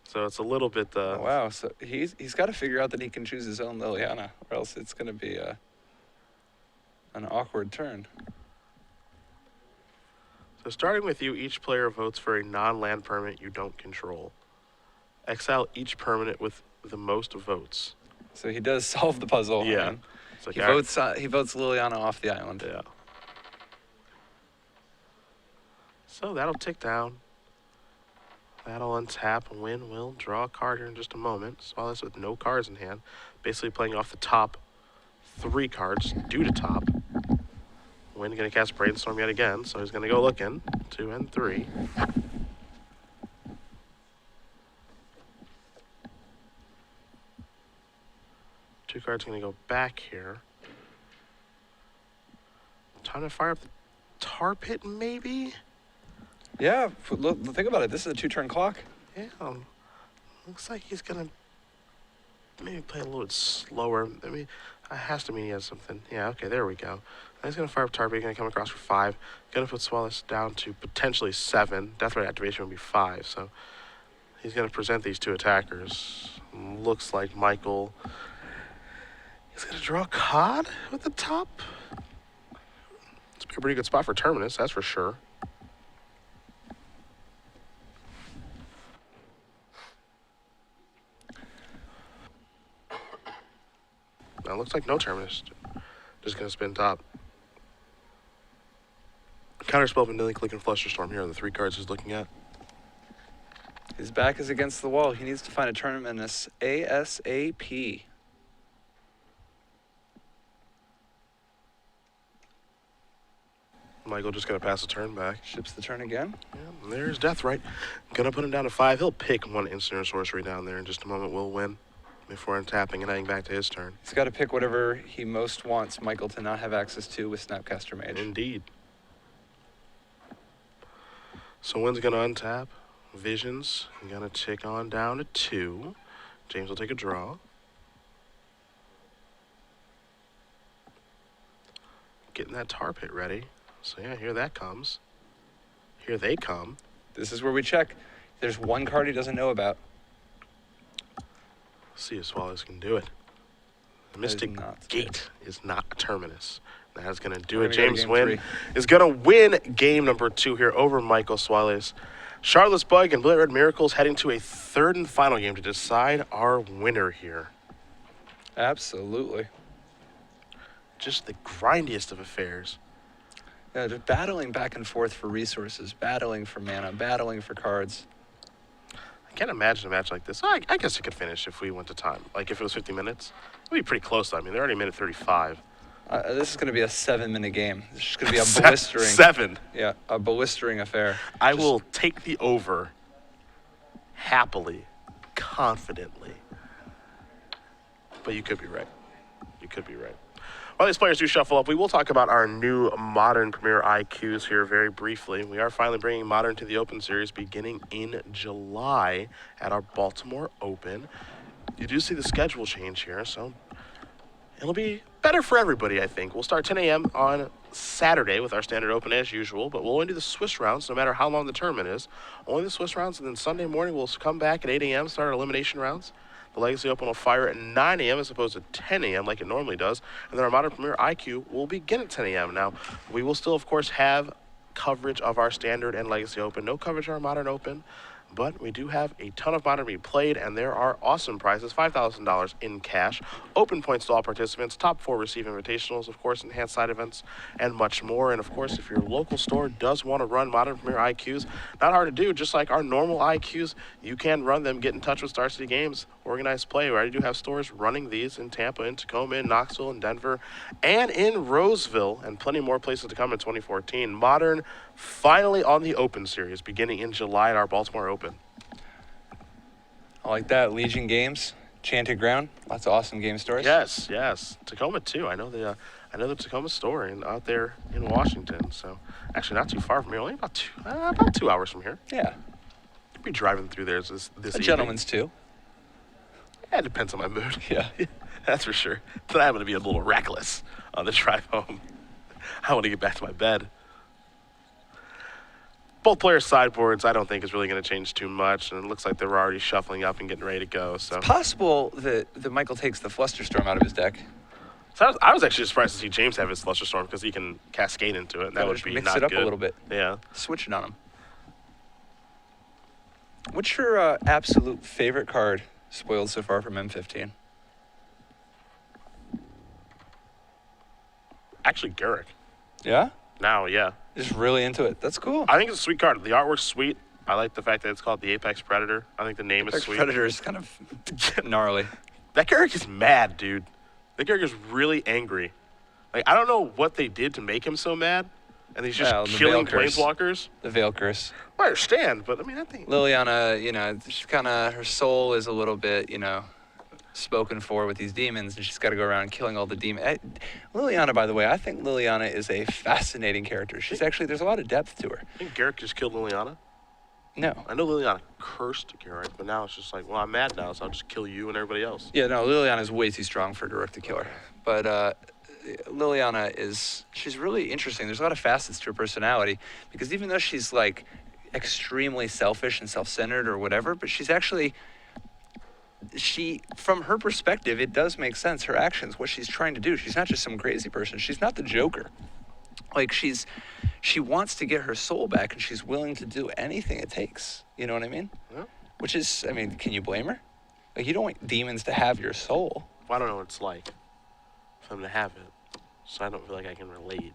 So it's a little bit... Oh, wow, so he's got to figure out that he can choose his own Liliana, or else it's going to be an awkward turn. So starting with you, each player votes for a non-land permanent you don't control. Exile each permanent with the most votes. So he does solve the puzzle. Yeah. Like he votes Liliana off the island. Yeah. So that'll tick down. That'll untap. Nguyen will draw a card here in just a moment. Swailes with no cards in hand. Basically playing off the top 3 cards due to top. Nguyen going to cast Brainstorm yet again, so he's going to go looking. 2 and 3. 2 cards going to go back here. Time to fire up the tar pit, maybe? Yeah, look, think about it. This is a 2-turn clock. Yeah, looks like he's going to maybe play a little bit slower. I mean, it has to mean he has something. Yeah, okay, there we go. Now he's going to fire up tar pit, going to come across for 5. Going to put Swailes down to potentially 7. Death Ray activation would be 5, so he's going to present these 2 attackers. Looks like Michael is going to draw a cod with the top. It's a pretty good spot for Terminus, that's for sure. Now it looks like no Terminus. Just going to spin top. Counterspell, Vanilla, Click, and Flusterstorm here are the 3 cards he's looking at. His back is against the wall. He needs to find a Terminus ASAP. Michael just going to pass a turn back. Ships the turn again. Yeah, and there's Deathright. Going to put him down to 5. He'll pick 1 instant or sorcery down there in just a moment. We'll win before untapping and heading back to his turn. He's got to pick whatever he most wants Michael to not have access to with Snapcaster Mage. Indeed. So Nguyen's going to untap. Visions going to tick on down to 2. James will take a draw. Getting that tar pit ready. So yeah, here that comes. Here they come. This is where we check. There's 1 card he doesn't know about. See if Swailes can do it. The Mystic Gate is not a Terminus. That's going to do it. James Nguyen is going to win game number 2 here over Michael Swailes. Charlotte's Bug and Blue Red Miracles heading to a 3rd and final game to decide our winner here. Absolutely. Just the grindiest of affairs. Yeah, just battling back and forth for resources, battling for mana, battling for cards. I can't imagine a match like this. I guess it could finish if we went to time. Like if it was 50 minutes. It would be pretty close. I mean, they're already minute 35. This is going to be a 7-minute game. This is going to be a blistering. 7. Yeah, a blistering affair. I will take the over happily, confidently. But you could be right. You could be right. While these players do shuffle up, we will talk about our new Modern Premier IQs here very briefly. We are finally bringing Modern to the Open Series beginning in July at our Baltimore Open. You do see the schedule change here, so it'll be better for everybody, I think. We'll start 10 a.m. on Saturday with our standard open as usual, but we'll only do the Swiss rounds no matter how long the tournament is. Only the Swiss rounds, and then Sunday morning we'll come back at 8 a.m., start our elimination rounds. The Legacy Open will fire at 9 a.m. as opposed to 10 a.m. like it normally does. And then our Modern Premier IQ will begin at 10 a.m. Now, we will still, of course, have coverage of our Standard and Legacy Open. No coverage of our Modern Open. But we do have a ton of Modern being played, and there are awesome prizes, $5,000 in cash, open points to all participants, top 4 receive invitationals, of course, enhanced side events, and much more. And, of course, if your local store does want to run Modern Premier IQs, not hard to do, just like our normal IQs, you can run them. Get in touch with Star City Games, Organized Play. We already do have stores running these in Tampa, in Tacoma, in Knoxville, in Denver, and in Roseville, and plenty more places to come in 2014. Modern finally on the Open Series, beginning in July at our Baltimore Open. I like that. Legion Games, Chanted Ground, lots of awesome game stories. Yes, yes. Tacoma too. I know the Tacoma store out there in Washington. So actually, not too far from here. Only about 2 hours from here. Yeah. I'll be driving through there this A evening. gentleman's too. Yeah, it depends on my mood. Yeah. That's for sure. Tonight I'm going to be a little reckless on the drive home. I want to get back to my bed. Both players' sideboards, I don't think is really going to change too much, and it looks like they're already shuffling up and getting ready to go. So It's possible that Michael takes the Flusterstorm out of his deck. So I was actually surprised to see James have his Flusterstorm because he can cascade into it. And that would be mix not it up good. a little bit. Yeah. Switch it on him. What's your absolute favorite card spoiled so far from M15? Actually, Garrick. Yeah? Now, yeah. Just really into it. That's cool. I think it's a sweet card. The artwork's sweet. I like the fact that it's called the Apex Predator. I think the name is sweet. Predator is kind of gnarly. That Garrick is mad, dude. That Garrick is really angry. Like, I don't know what they did to make him so mad. And he's just killing planeswalkers. The Veil Curse. I understand, but I mean, I think Liliana, she's kind of, her soul is a little bit, spoken for with these demons, and she's got to go around killing all the demons. Liliana, by the way, I think Liliana is a fascinating character. She's actually, there's a lot of depth to her. I think Garrick just killed Liliana. No. I know Liliana cursed Garrick, but now it's just like, well, I'm mad now, so I'll just kill you and everybody else. Yeah, no, Liliana is way too strong for Garrick to kill her. But Liliana she's really interesting. There's a lot of facets to her personality, because even though she's like extremely selfish and self-centered or whatever, but she's actually, from her perspective, it does make sense, her actions, what she's trying to do. She's not just some crazy person. She's not the Joker. Like, she wants to get her soul back, and she's willing to do anything it takes. You know what I mean? Yeah. Which is, I mean, can you blame her? Like, you don't want demons to have your soul. Well, I don't know what it's like for them to have it, so I don't feel like I can relate.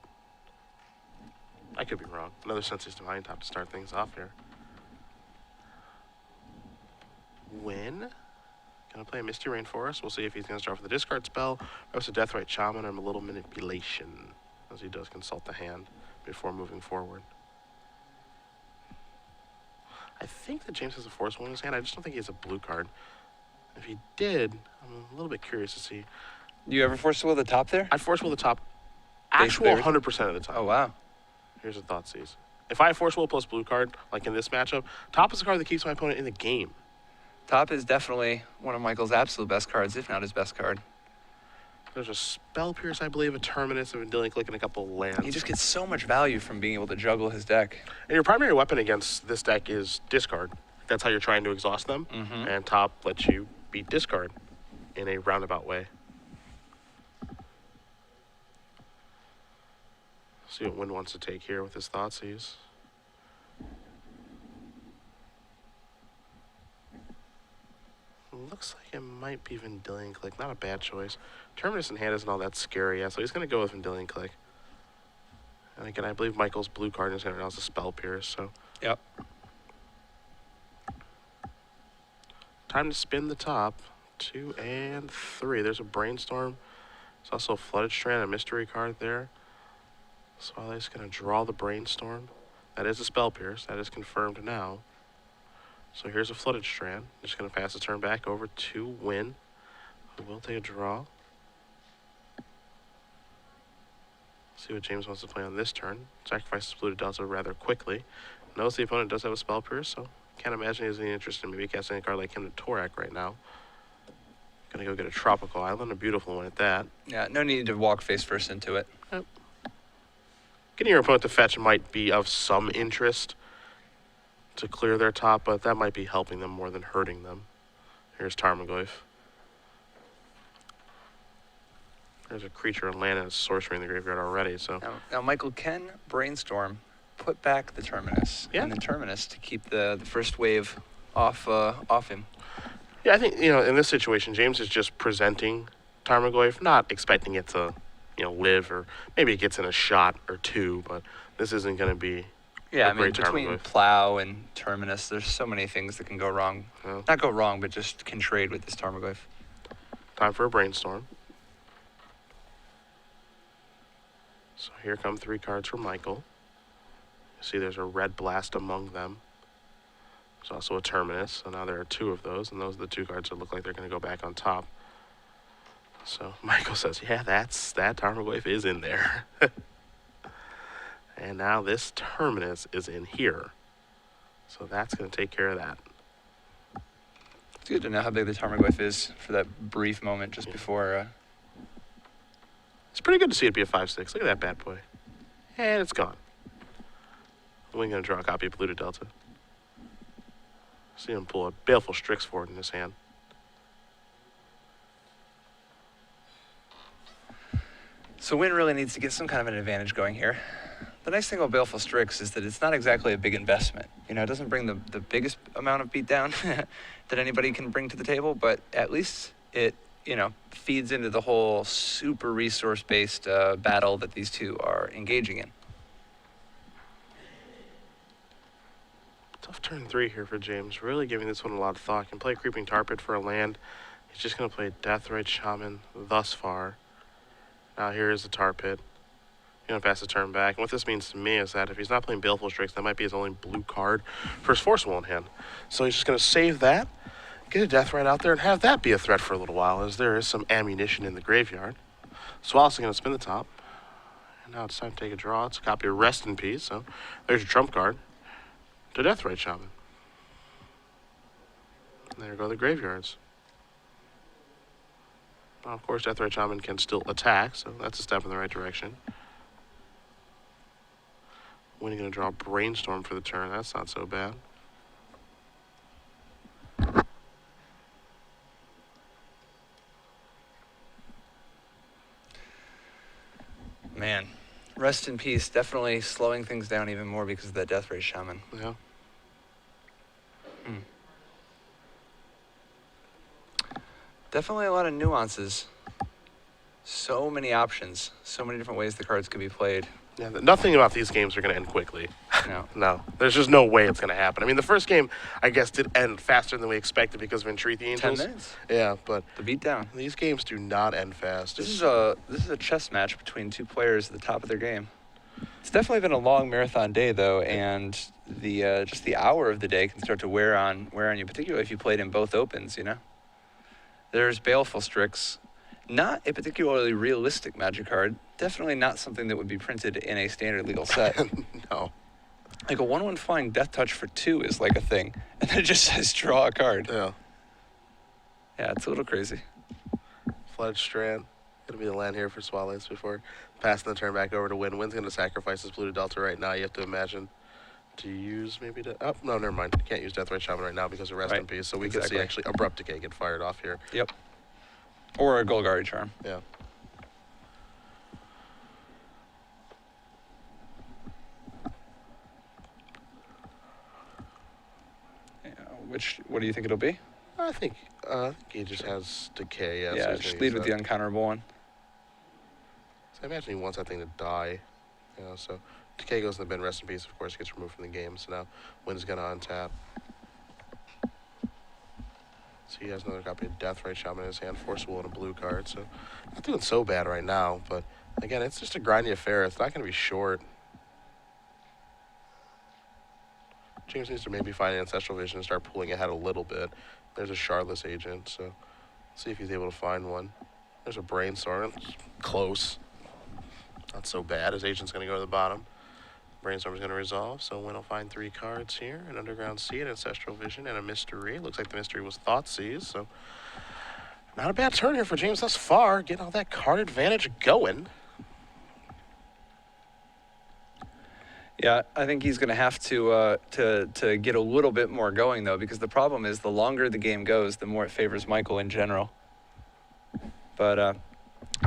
I could be wrong. Another Senses Divine top to start things off here. Nguyen gonna play a Misty Rainforest. We'll see if he's gonna start with a discard spell, or it's a Deathrite Shaman, or a little manipulation, as he does consult the hand before moving forward. I think that James has a Force Will in his hand. I just don't think he has a blue card. If he did, I'm a little bit curious to see. You ever Force Will the top there? I'd Force Will the top, actual 100% of the time. Oh, wow. Here's a Thoughtseize. If I have Force Will plus blue card, like in this matchup, top is a card that keeps my opponent in the game. Top is definitely one of Michael's absolute best cards, if not his best card. There's a Spell Pierce, I believe, a Terminus, a Vendilion Click, and a couple lands. He just gets so much value from being able to juggle his deck. And your primary weapon against this deck is discard. That's how you're trying to exhaust them. Mm-hmm. And top lets you beat discard in a roundabout way. See what Nguyen wants to take here with his Thoughtseize. Looks like it might be Vendilion Click. Not a bad choice. Terminus in hand isn't all that scary, yeah, so he's going to go with Vendilion Click. And again, I believe Michael's blue card in his hand right now is a Spell Pierce, so. Yep. Time to spin the top. 2 and 3. There's a Brainstorm. There's also a Flooded Strand, a mystery card there. Swailes going to draw the Brainstorm. That is a Spell Pierce. That is confirmed now. So here's a Flooded Strand. Just going to pass the turn back over to Nguyen, who will take a draw. See what James wants to play on this turn. Sacrifices blue to Delta rather quickly. Knows the opponent does have a Spell Pierce, so can't imagine he has any interest in maybe casting a card like him to Torak right now. Gonna go get a Tropical Island, a beautiful one at that. Yeah, no need to walk face first into it. Yep. Getting your opponent to fetch might be of some interest to clear their top, but that might be helping them more than hurting them. Here's Tarmogoyf. There's a creature, a land, and a sorcery in the graveyard already, so. Now Michael can Brainstorm, put back the Terminus, and the Terminus to keep the first wave off him. Yeah, I think, in this situation, James is just presenting Tarmogoyf, not expecting it to, live, or maybe it gets in a shot or two, but this isn't going to be Yeah, a great between Tarmogoyf. Plow and Terminus, there's so many things that can go wrong. Yeah. Not go wrong, but just can trade with this Tarmogoyf. Time for a Brainstorm. So here come 3 cards from Michael. You see there's a red blast among them. There's also a Terminus, so now there are 2 of those, and those are the 2 cards that look like they're going to go back on top. So Michael says, yeah, that Tarmogoyf is in there. And now this Terminus is in here. So that's going to take care of that. It's good to know how big the Tarmogoyf is for that brief moment just before. It's pretty good to see it be a 5/6. Look at that bad boy. And it's gone. We're going to draw a copy of Blue to Delta. See him pull a Baleful Strix forward in his hand. So Nguyen really needs to get some kind of an advantage going here. The nice thing about Baleful Strix is that it's not exactly a big investment. It doesn't bring the biggest amount of beatdown that anybody can bring to the table, but at least it, feeds into the whole super resource-based battle that these two are engaging in. Tough turn 3 here for James. Really giving this one a lot of thought. Can play Creeping Tar Pit for a land. He's just going to play Deathrite Shaman thus far. Now here is the Tar Pit. Going to pass the turn back. And what this means to me is that if he's not playing Baleful Strix, that might be his only blue card for his Force Will in hand. So he's just going to save that. Get a death right out there and have that be a threat for a little while, as there is some ammunition in the graveyard. Swailes is going to spin the top. And now it's time to take a draw. It's a copy of Rest in Peace, so there's your trump card to Deathrite Shaman. And there go the graveyards. Well, of course, Deathrite Shaman can still attack, so that's a step in the right direction. When are you going to draw Brainstorm for the turn? That's not so bad. Man, Rest in Peace, definitely slowing things down even more because of that Deathrite Shaman. Yeah. Definitely a lot of nuances. So many options, so many different ways the cards could be played. Yeah, nothing about these games are going to end quickly. No. No, there's just no way it's going to happen. I mean, the first game, I guess, did end faster than we expected because of Entreat the 10 Angels. minutes. Yeah, but The beatdown. these games do not end fast. This is a chess match between two players at the top of their game. It's definitely been a long marathon day though, and the just the hour of the day can start to wear on you, particularly if you played in both opens. You know. There's Baleful Strix, not a particularly realistic Magic card. Definitely not something that would be printed in a standard legal set. No. Like a 1/1 flying Death Touch for 2 is like a thing, and then it just says draw a card. Yeah. Yeah, it's a little crazy. Flooded Strand. Going to be the land here for Swailes before passing the turn back over to Nguyen. Nguyen's going to sacrifice his blue to Delta right now. You have to imagine to use maybe to... Oh, no, never mind. You can't use Deathrite Shaman right now because of Rest in Peace. So we can see actually Abrupt Decay get fired off here. Yep. Or a Golgari Charm. Yeah. What do you think it'll be? I think he just has Decay. Yeah, Yeah, so he's just gonna lead use with that. the uncounterable one. So I imagine he wants that thing to die. You know, so Decay goes in the bin. Rest in Peace, of course, gets removed from the game. So now Nguyen's going to untap. So he has another copy of Deathrite Shaman in his hand. Force Will and a blue card. So not doing so bad right now. But again, it's just a grindy affair. It's not going to be short. James needs to maybe find Ancestral Vision and start pulling ahead a little bit. There's a Shardless Agent, so see if he's able to find one. There's a Brainstorm. It's close. Not so bad. His Agent's going to go to the bottom. Brainstorm's going to resolve, so Nguyen will find 3 cards here. An Underground Sea, an Ancestral Vision, and a Mystery. Looks like the Mystery was Thoughtseize, so not a bad turn here for James thus far. Getting all that card advantage going. Yeah, I think he's going to have to get a little bit more going, though, because the problem is the longer the game goes, the more it favors Michael in general. But I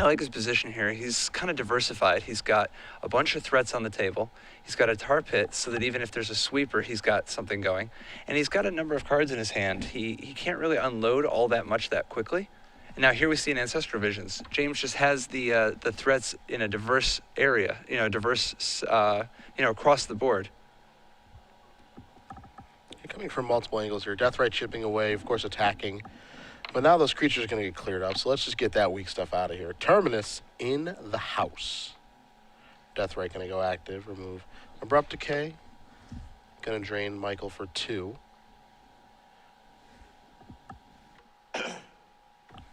like his position here. He's kind of diversified. He's got a bunch of threats on the table. He's got a Tar Pit, so that even if there's a sweeper, he's got something going. And he's got a number of cards in his hand. He can't really unload all that much that quickly. And now here we see an Ancestral Visions. James just has the threats in a diverse area, diverse, across the board. You're coming from multiple angles here. Deathrite chipping away, of course attacking. But now those creatures are going to get cleared up, so let's just get that weak stuff out of here. Terminus in the house. Deathrite going to go active, remove Abrupt Decay. Going to drain Michael for 2.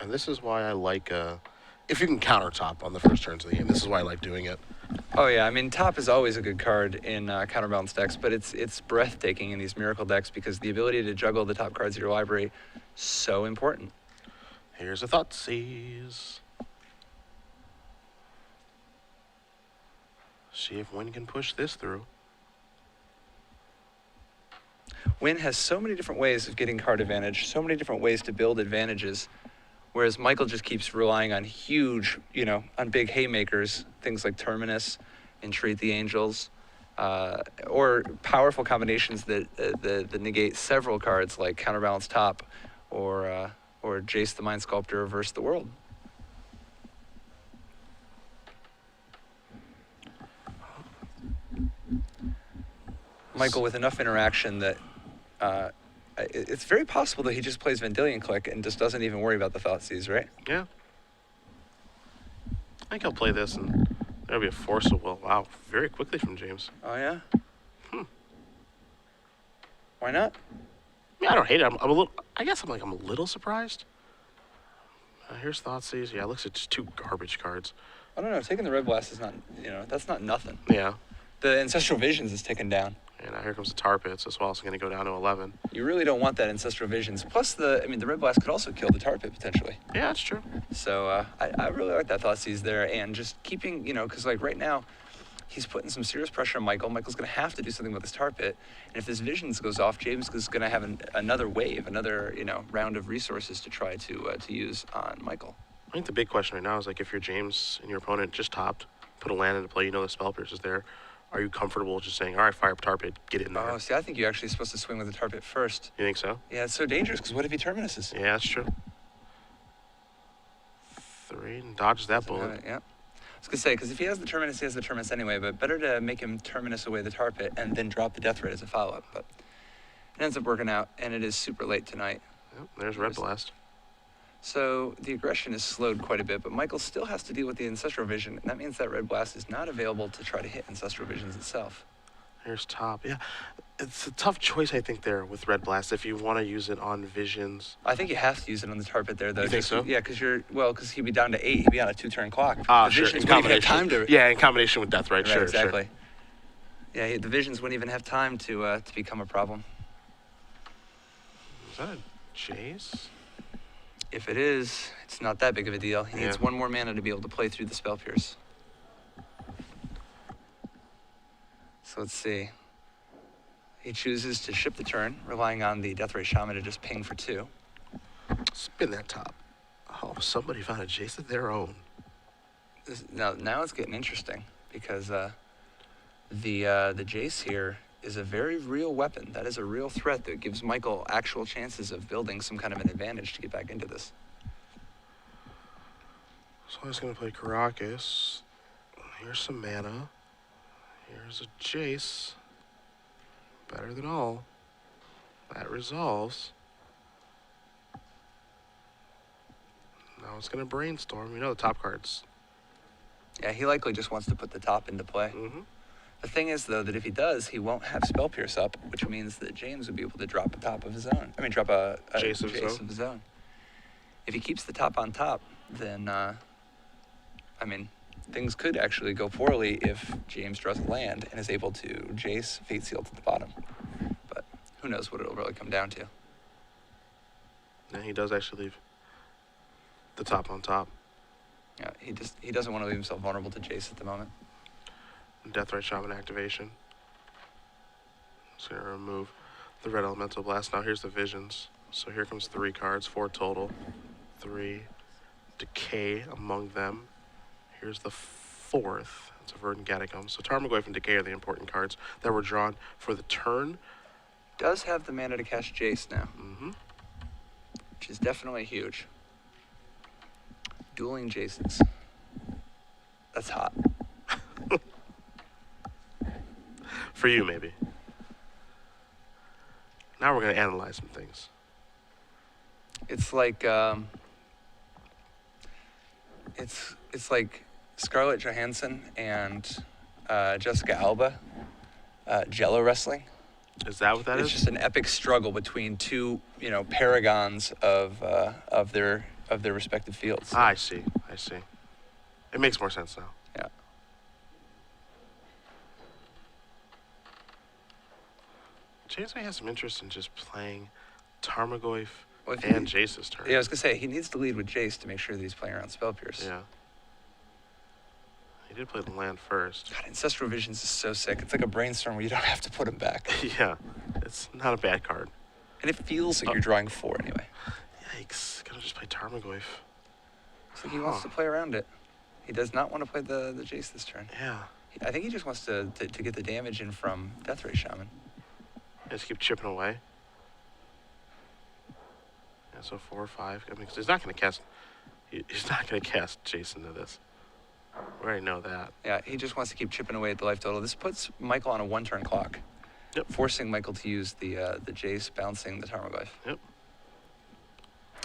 And this is why I like, if you can counter top on the first turns of the game, this is why I like doing it. Oh yeah, I mean top is always a good card in counterbalance decks, but it's breathtaking in these miracle decks because the ability to juggle the top cards of your library, so important. Here's a Thoughtseize. See if Nguyen can push this through. Nguyen has so many different ways of getting card advantage, so many different ways to build advantages. Whereas Michael just keeps relying on huge, on big haymakers, things like Terminus, Entreat the Angels, or powerful combinations that negate several cards like Counterbalance Top or Jace the Mind Sculptor Reverse the World. Michael with enough interaction that it's very possible that he just plays Vendilion Click and just doesn't even worry about the Thoughtseize, right? Yeah. I think I'll play this and there'll be a Force of Will. Wow, very quickly from James. Oh, yeah? Why not? I mean, I don't hate it. I guess I'm a little surprised. Here's Thoughtseize. Yeah, it looks like just 2 garbage cards. I don't know. Taking the Red Blast is not, that's not nothing. Yeah. The Ancestral Visions is taken down. And now here comes the Tar Pit, so Swailes is going to go down to 11. You really don't want that Ancestral Visions. Plus, the Red Blast could also kill the Tar Pit potentially. Yeah, that's true. So I really like that Thoughtseize there, and just keeping, because like right now, he's putting some serious pressure on Michael. Michael's going to have to do something with his Tar Pit, and if this Visions goes off, James is going to have another wave, another round of resources to try to use on Michael. I think the big question right now is, like, if you're James and your opponent just topped, put a land into play, the Spell Pierce is there, are you comfortable just saying, all right, fire up Tar Pit, get in there? Oh, see, I think you're actually supposed to swing with the Tar Pit first. You think so? Yeah, it's so dangerous, because what if he terminuses? Yeah, that's true. 3, and dodges that bullet. Yeah. I was going to say, because if he has the Terminus, he has the Terminus anyway, but better to make him Terminus away the Tar Pit and then drop the Death Ray as a follow-up. But it ends up working out, and it is super late tonight. Yep, there's Red Blast. So the aggression is slowed quite a bit, but Michael still has to deal with the Ancestral Vision, and that means that Red Blast is not available to try to hit Ancestral Visions itself. Here's top. Yeah, it's a tough choice, I think, there with Red Blast if you want to use it on Visions. I think you have to use it on the Tar Pit there, though. You think so? Yeah, because he'd be down to 8. He'd be on a 2-turn clock. Ah, the sure. Visions In wouldn't even have combination. time to. Yeah, in combination with Death, right? Sure, exactly. Sure. Yeah, the Visions wouldn't even have time to become a problem. Is that a Jace? If it is, it's not that big of a deal. He needs 1 more mana to be able to play through the Spell Pierce. So let's see. He chooses to ship the turn, relying on the Deathray Shaman to just ping for 2. Spin that top. Oh, somebody found a Jace of their own. Now it's getting interesting, because the Jace here is a very real weapon. That is a real threat that gives Michael actual chances of building some kind of an advantage to get back into this. So I was going to play Karakas. Here's some mana. Here's a Jace. Better than all. That resolves. Now it's going to brainstorm. The top cards. Yeah, he likely just wants to put the top into play. Mm-hmm. The thing is, though, that if he does, he won't have Spell Pierce up, which means that James would be able to drop a top of his own. Drop a Jace of his own. If he keeps the top on top, then, things could actually go poorly if James draws a land and is able to Jace Fate Seal to the bottom. But who knows what it'll really come down to. And he does actually leave the top on top. Yeah, he doesn't want to leave himself vulnerable to Jace at the moment. Deathrite Shaman activation. Just going to remove the red Elemental Blast. Now here's the Visions. So here comes 3 cards, 4 total. 3 Decay among them. Here's the 4th. It's a Verdant Catacomb. So Tarmogoyf and Decay are the important cards that were drawn for the turn. Does have the mana to cast Jace now. Mm-hmm. Which is definitely huge. Dueling Jaces. That's hot. For you, maybe. Now we're going to analyze some things. It's like it's like Scarlett Johansson and Jessica Alba Jello wrestling. Is that what that is? It's just an epic struggle between 2, paragons of their respective fields. I see. It makes more sense now. Yeah. James may have some interest in just playing Tarmogoyf Well, and Jace's turn. Yeah, I was gonna say he needs to lead with Jace to make sure that he's playing around Spell Pierce. Yeah. He did play the land first. God, Ancestral Visions is so sick. It's like a brainstorm where you don't have to put him back. Yeah, it's not a bad card. And it feels like you're drawing 4 anyway. Yikes, gotta just play Tarmogoyf. It's like he wants to play around it. He does not want to play the Jace this turn. Yeah. I think he just wants to get the damage in from Deathray Shaman. Just keep chipping away. Yeah, so 4 or 5. Because he's not gonna cast Jace into this. We already know that. Yeah, he just wants to keep chipping away at the life total. This puts Michael on a 1-turn clock. Yep. Forcing Michael to use the Jace, bouncing the Tarmogoyf. Yep.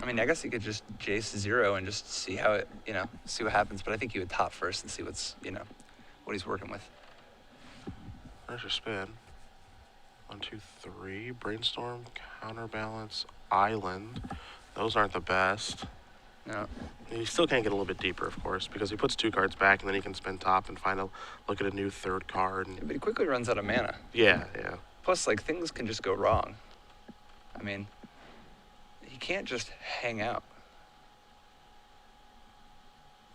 I guess he could just Jace 0 and just see how it, see what happens. But I think he would top first and see what's, what he's working with. There's your spin. 1, 2, 3. Brainstorm, counterbalance, island. Those aren't the best. No. He still can't get a little bit deeper, of course, because he puts 2 cards back, and then he can spend top and look at a new 3rd card. And But he quickly runs out of mana. yeah. Plus, like, things can just go wrong. I mean, he can't just hang out.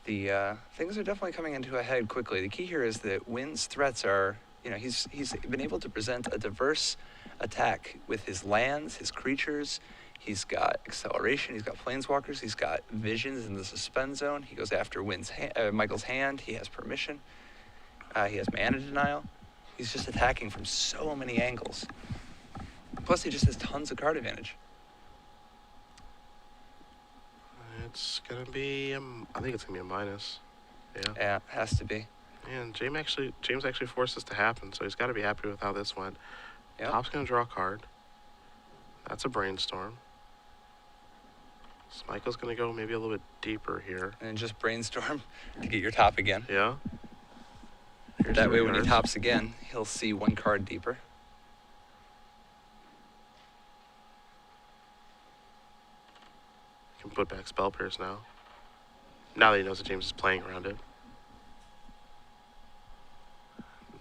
The things are definitely coming into a head quickly. The key here is that Nguyen's threats are, he's been able to present a diverse attack with his lands, his creatures. He's got acceleration. He's got planeswalkers. He's got visions in the suspend zone. He goes after Michael's hand. He has permission. He has mana denial. He's just attacking from so many angles. Plus, he just has tons of card advantage. It's going to be, I think it's going to be a minus. Yeah. Yeah, it has to be. And James actually forced this to happen, so he's got to be happy with how this went. Yep. Top's going to draw a card. That's a brainstorm. So Michael's going to go maybe a little bit deeper here. And then just brainstorm to get your top again. Yeah. Here's That 3 way, when he cards. tops again, he'll see 1 card deeper. Can put back Spell Pierce now. Now that he knows that James is playing around it.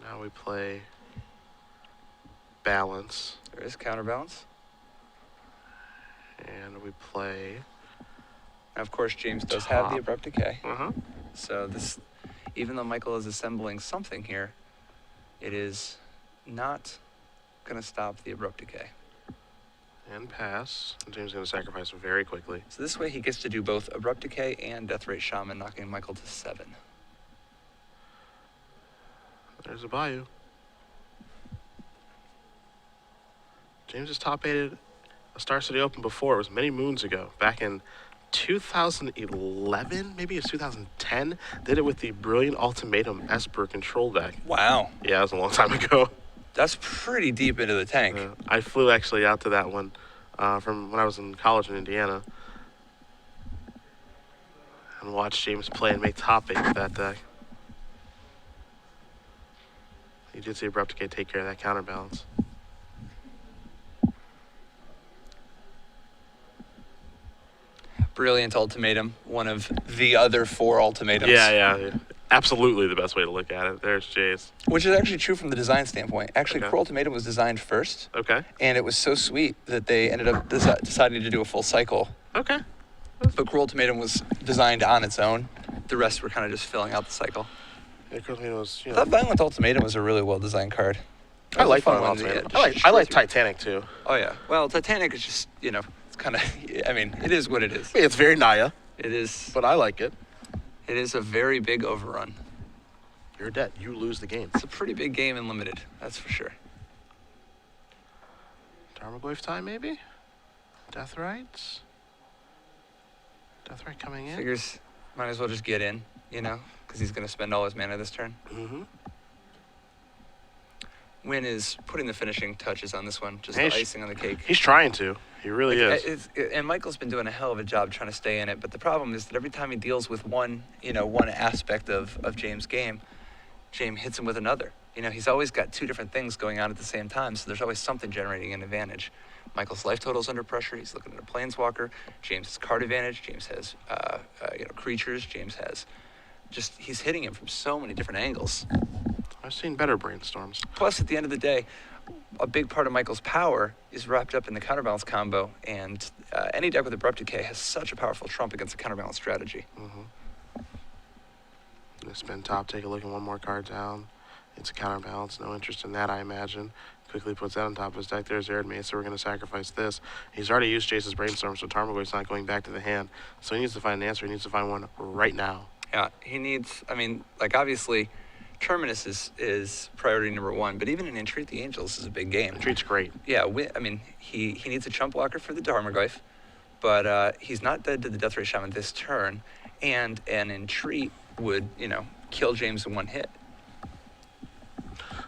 Now we play Balance. There is counterbalance. And we play... And of course, James does have the Top. abrupt decay. Uh-huh. So this, even though Michael is assembling something here, it is not going to stop the abrupt decay. And pass. And James is going to sacrifice very quickly. So this way, he gets to do both abrupt decay and Deathrite Shaman, knocking Michael to 7. There's a Bayou. James has top 8'd a Star City Open before. It was many moons ago. Back in 2011, maybe it was 2010. Did it with the brilliant Ultimatum Esper control deck. Wow, Yeah, it was a long time ago. that's pretty deep into the tank. I flew actually out to that one from when I was in college in Indiana and watched James play and make top 8 with that deck. You did see Abrupt Decay take care of that counterbalance. Brilliant ultimatum, one of the other 4 ultimatums. Yeah. Absolutely the best way to look at it. There's Jace. Which is actually true from the design standpoint. Actually, Okay. Core Ultimatum was designed first, Okay. and it was so sweet that they ended up deciding to do a full cycle. Okay. But Core Ultimatum was designed on its own. The rest were kind of just filling out the cycle. Yeah, of course, I mean, it was, I thought Violent Ultimatum was a really well-designed card. I like fun Final one, Ultimatum. yeah, I just like short- Titanic too. Oh yeah. Well, Titanic is just, it's kind of, I mean, it is what it is. It's very Naya, It is. but I like it. It is a very big overrun. You're dead. You lose the game. It's a pretty big game in limited, that's for sure. Tarmogoyf time, maybe? Deathrite coming in. Figures might as well just get in, because he's going to spend all his mana this turn. Mm-hmm. Nguyen is putting the finishing touches on this one, just Hey, the icing on the cake. He's trying to. He really is. And Michael's been doing a hell of a job trying to stay in it, but the problem is that every time he deals with one aspect of James' game, James hits him with another. He's always got 2 different things going on at the same time, so there's always something generating an advantage. Michael's life total's under pressure. He's looking at a planeswalker. James has card advantage. James has creatures. James has he's hitting him from so many different angles. I've seen better brainstorms. Plus, at the end of the day, a big part of Michael's power is wrapped up in the counterbalance combo, and any deck with Abrupt Decay has such a powerful trump against the counterbalance strategy. Mm-hmm. Gonna spin top, take a look at one more card down. It's a counterbalance. No interest in that, I imagine. Quickly puts that on top of his deck. There's Arid Mace, so we're going to sacrifice this. He's already used Jace's Brainstorm, so Tarmogoyf's not going back to the hand. So he needs to find an answer. He needs to find one right now. Yeah, he needs, obviously, Terminus is priority number 1, but even in Entreat the Angels is a big game. Treat's great. Yeah, he needs a chump blocker for the Tarmogoyf, but he's not dead to the Deathrite Shaman this turn, and an Entreat would, kill James in 1 hit.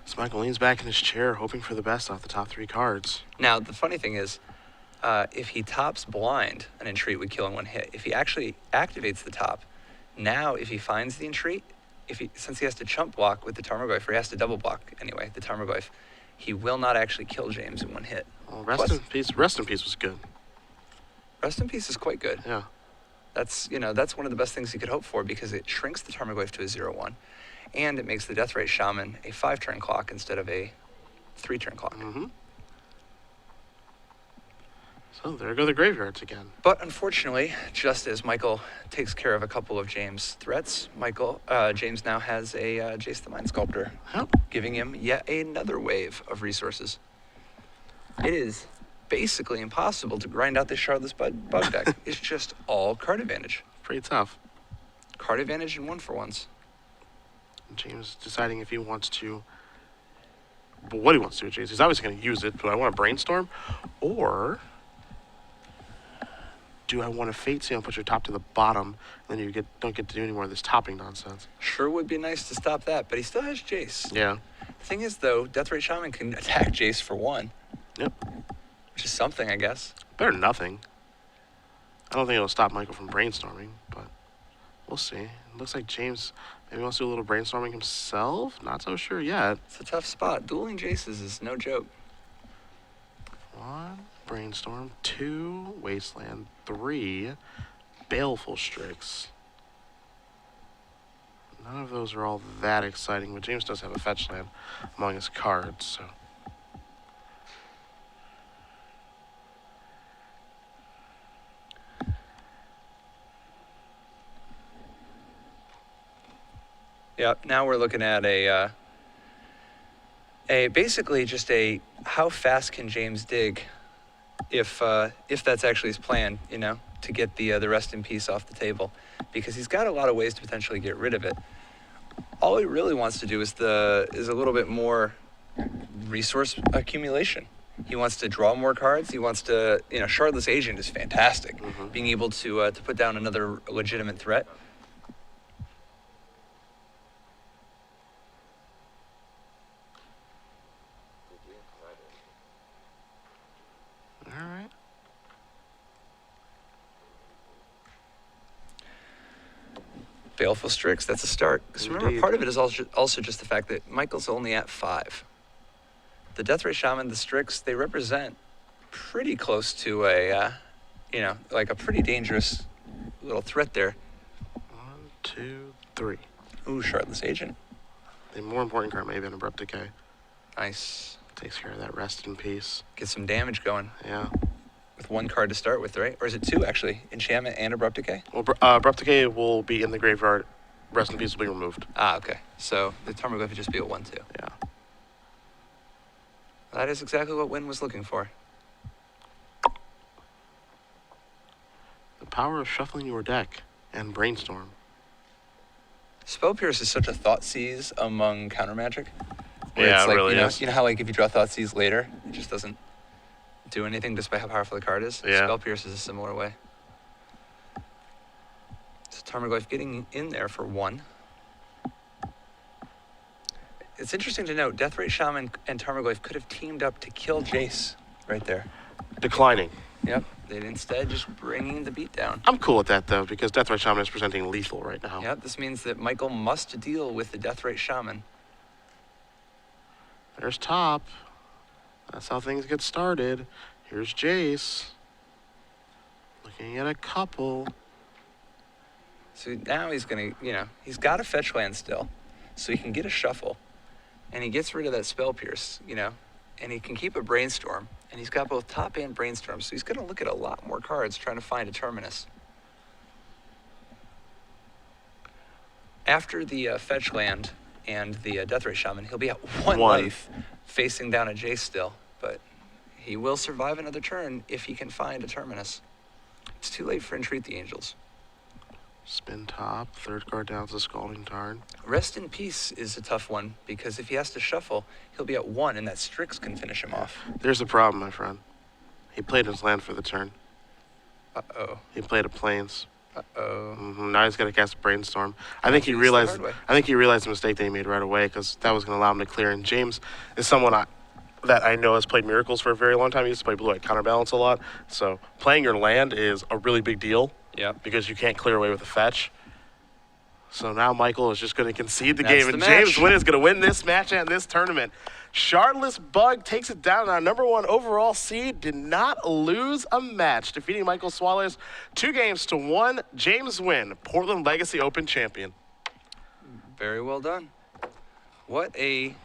So Michael leans back in his chair, hoping for the best off the top 3 cards. Now, the funny thing is, if he tops blind, an Entreat would kill in 1 hit. If he actually activates the top, now if he finds the Entreat, since he has to chump block with the Tarmogoyf, or he has to double block anyway, the Tarmogoyf, he will not actually kill James in one hit. Well, Plus- Rest in Peace was good. Rest in Peace is quite good. Yeah. That's one of the best things you could hope for because it shrinks the Tarmogoyf to a 0/1, and it makes the Deathrite Shaman a 5-turn clock instead of a 3-turn clock. Mm-hmm. So there go the graveyards again. But unfortunately, just as Michael takes care of a couple of James' threats, James now has a Jace the Mind Sculptor, Yep. giving him yet another wave of resources. It is basically impossible to grind out this Shardless Bug deck. It's just all card advantage. Pretty tough. Card advantage and 1-for-1s. James deciding if he wants to. But what he wants to do with James. He's obviously going to use it. Do I want to brainstorm? Or do I want to Fate Seal and put your top to the bottom, and then you don't get to do any more of this topping nonsense? Sure would be nice to stop that, but he still has Jace. Yeah. The thing is, though, Deathrite Shaman can attack Jace for 1. Yep. Which is something, I guess. Better than nothing. I don't think it'll stop Michael from brainstorming, but we'll see. It looks like James maybe wants to do a little brainstorming himself. Not so sure yet. It's a tough spot. Dueling Jaces is no joke. 1, Brainstorm. 2, Wasteland. 3, Baleful Strix. None of those are all that exciting, but James does have a fetch land among his cards, so. Yep. Now we're looking at a basically just a how fast can James dig, if that's actually his plan, to get the Rest in Peace off the table, because he's got a lot of ways to potentially get rid of it. All he really wants to do is a little bit more resource accumulation. He wants to draw more cards. He wants to, Shardless Agent is fantastic, being able to put down another legitimate threat. All right. Baleful Strix, that's a start. Because remember, Indeed. part of it is also just the fact that Michael's only at 5. The Deathrite Shaman, the Strix, they represent pretty close to a, like a pretty dangerous little threat there. 1, 2, 3. Ooh, Shardless Agent. The more important card may have been Abrupt Decay. Nice. Takes care of that Rest in Peace. Get some damage going Yeah. with 1 card to start with, right? Or is it 2, actually? Enchantment and Abrupt Decay? Well, Abrupt Decay will be in the graveyard. Rest in Peace will be removed. Ah, okay. So the Tarmogoyf would just be a 1/2. Yeah. That is exactly what Nguyen was looking for. The power of shuffling your deck and brainstorm. Spell Pierce is such a thought seize among counter magic. Where Yeah, it's it like, really is. You know how like if you draw thought seize later, it just doesn't do anything despite how powerful the card is? Yeah. Spell Pierce is a similar way. So Tarmogoyf getting in there for 1. It's interesting to note, Deathrite Shaman and Tarmogoyf could have teamed up to kill Jace right there. Declining. Yep. They'd instead just bringing the beat down. I'm cool with that, though, because Deathrite Shaman is presenting lethal right now. Yep, this means that Michael must deal with the Deathrite Shaman. There's top. That's how things get started. Here's Jace. Looking at a couple. So now he's going to, he's got a fetch land still, so he can get a shuffle. And he gets rid of that Spell Pierce, and he can keep a Brainstorm. And he's got both top and Brainstorm, so he's going to look at a lot more cards trying to find a Terminus. After the fetch land and the Deathrite Shaman, he'll be at 1 life, facing down a Jace still. But he will survive another turn if he can find a Terminus. It's too late for Entreat the Angels. Spin top. Third card down to Scalding Tarn. Rest in Peace is a tough one, because if he has to shuffle, he'll be at 1, and that Strix can finish him off. There's the problem, my friend. He played his land for the turn. Uh-oh. He played a Plains. Uh-oh. Now he's got to cast a Brainstorm. I think he realized. I think he realized the mistake that he made right away, because that was going to allow him to clear. And James is someone that I know has played Miracles for a very long time. He used to play Blue-White Counterbalance a lot. So playing your land is a really big deal. Yeah. Because you can't clear away with a fetch. So now Michael is just going to concede the That's game, the and match. James Nguyen is going to win this match and this tournament. Shardless Bug takes it down. Our #1 overall seed did not lose a match, defeating Michael Swailes 2-1. James Nguyen, Portland Legacy Open champion. Very well done. What a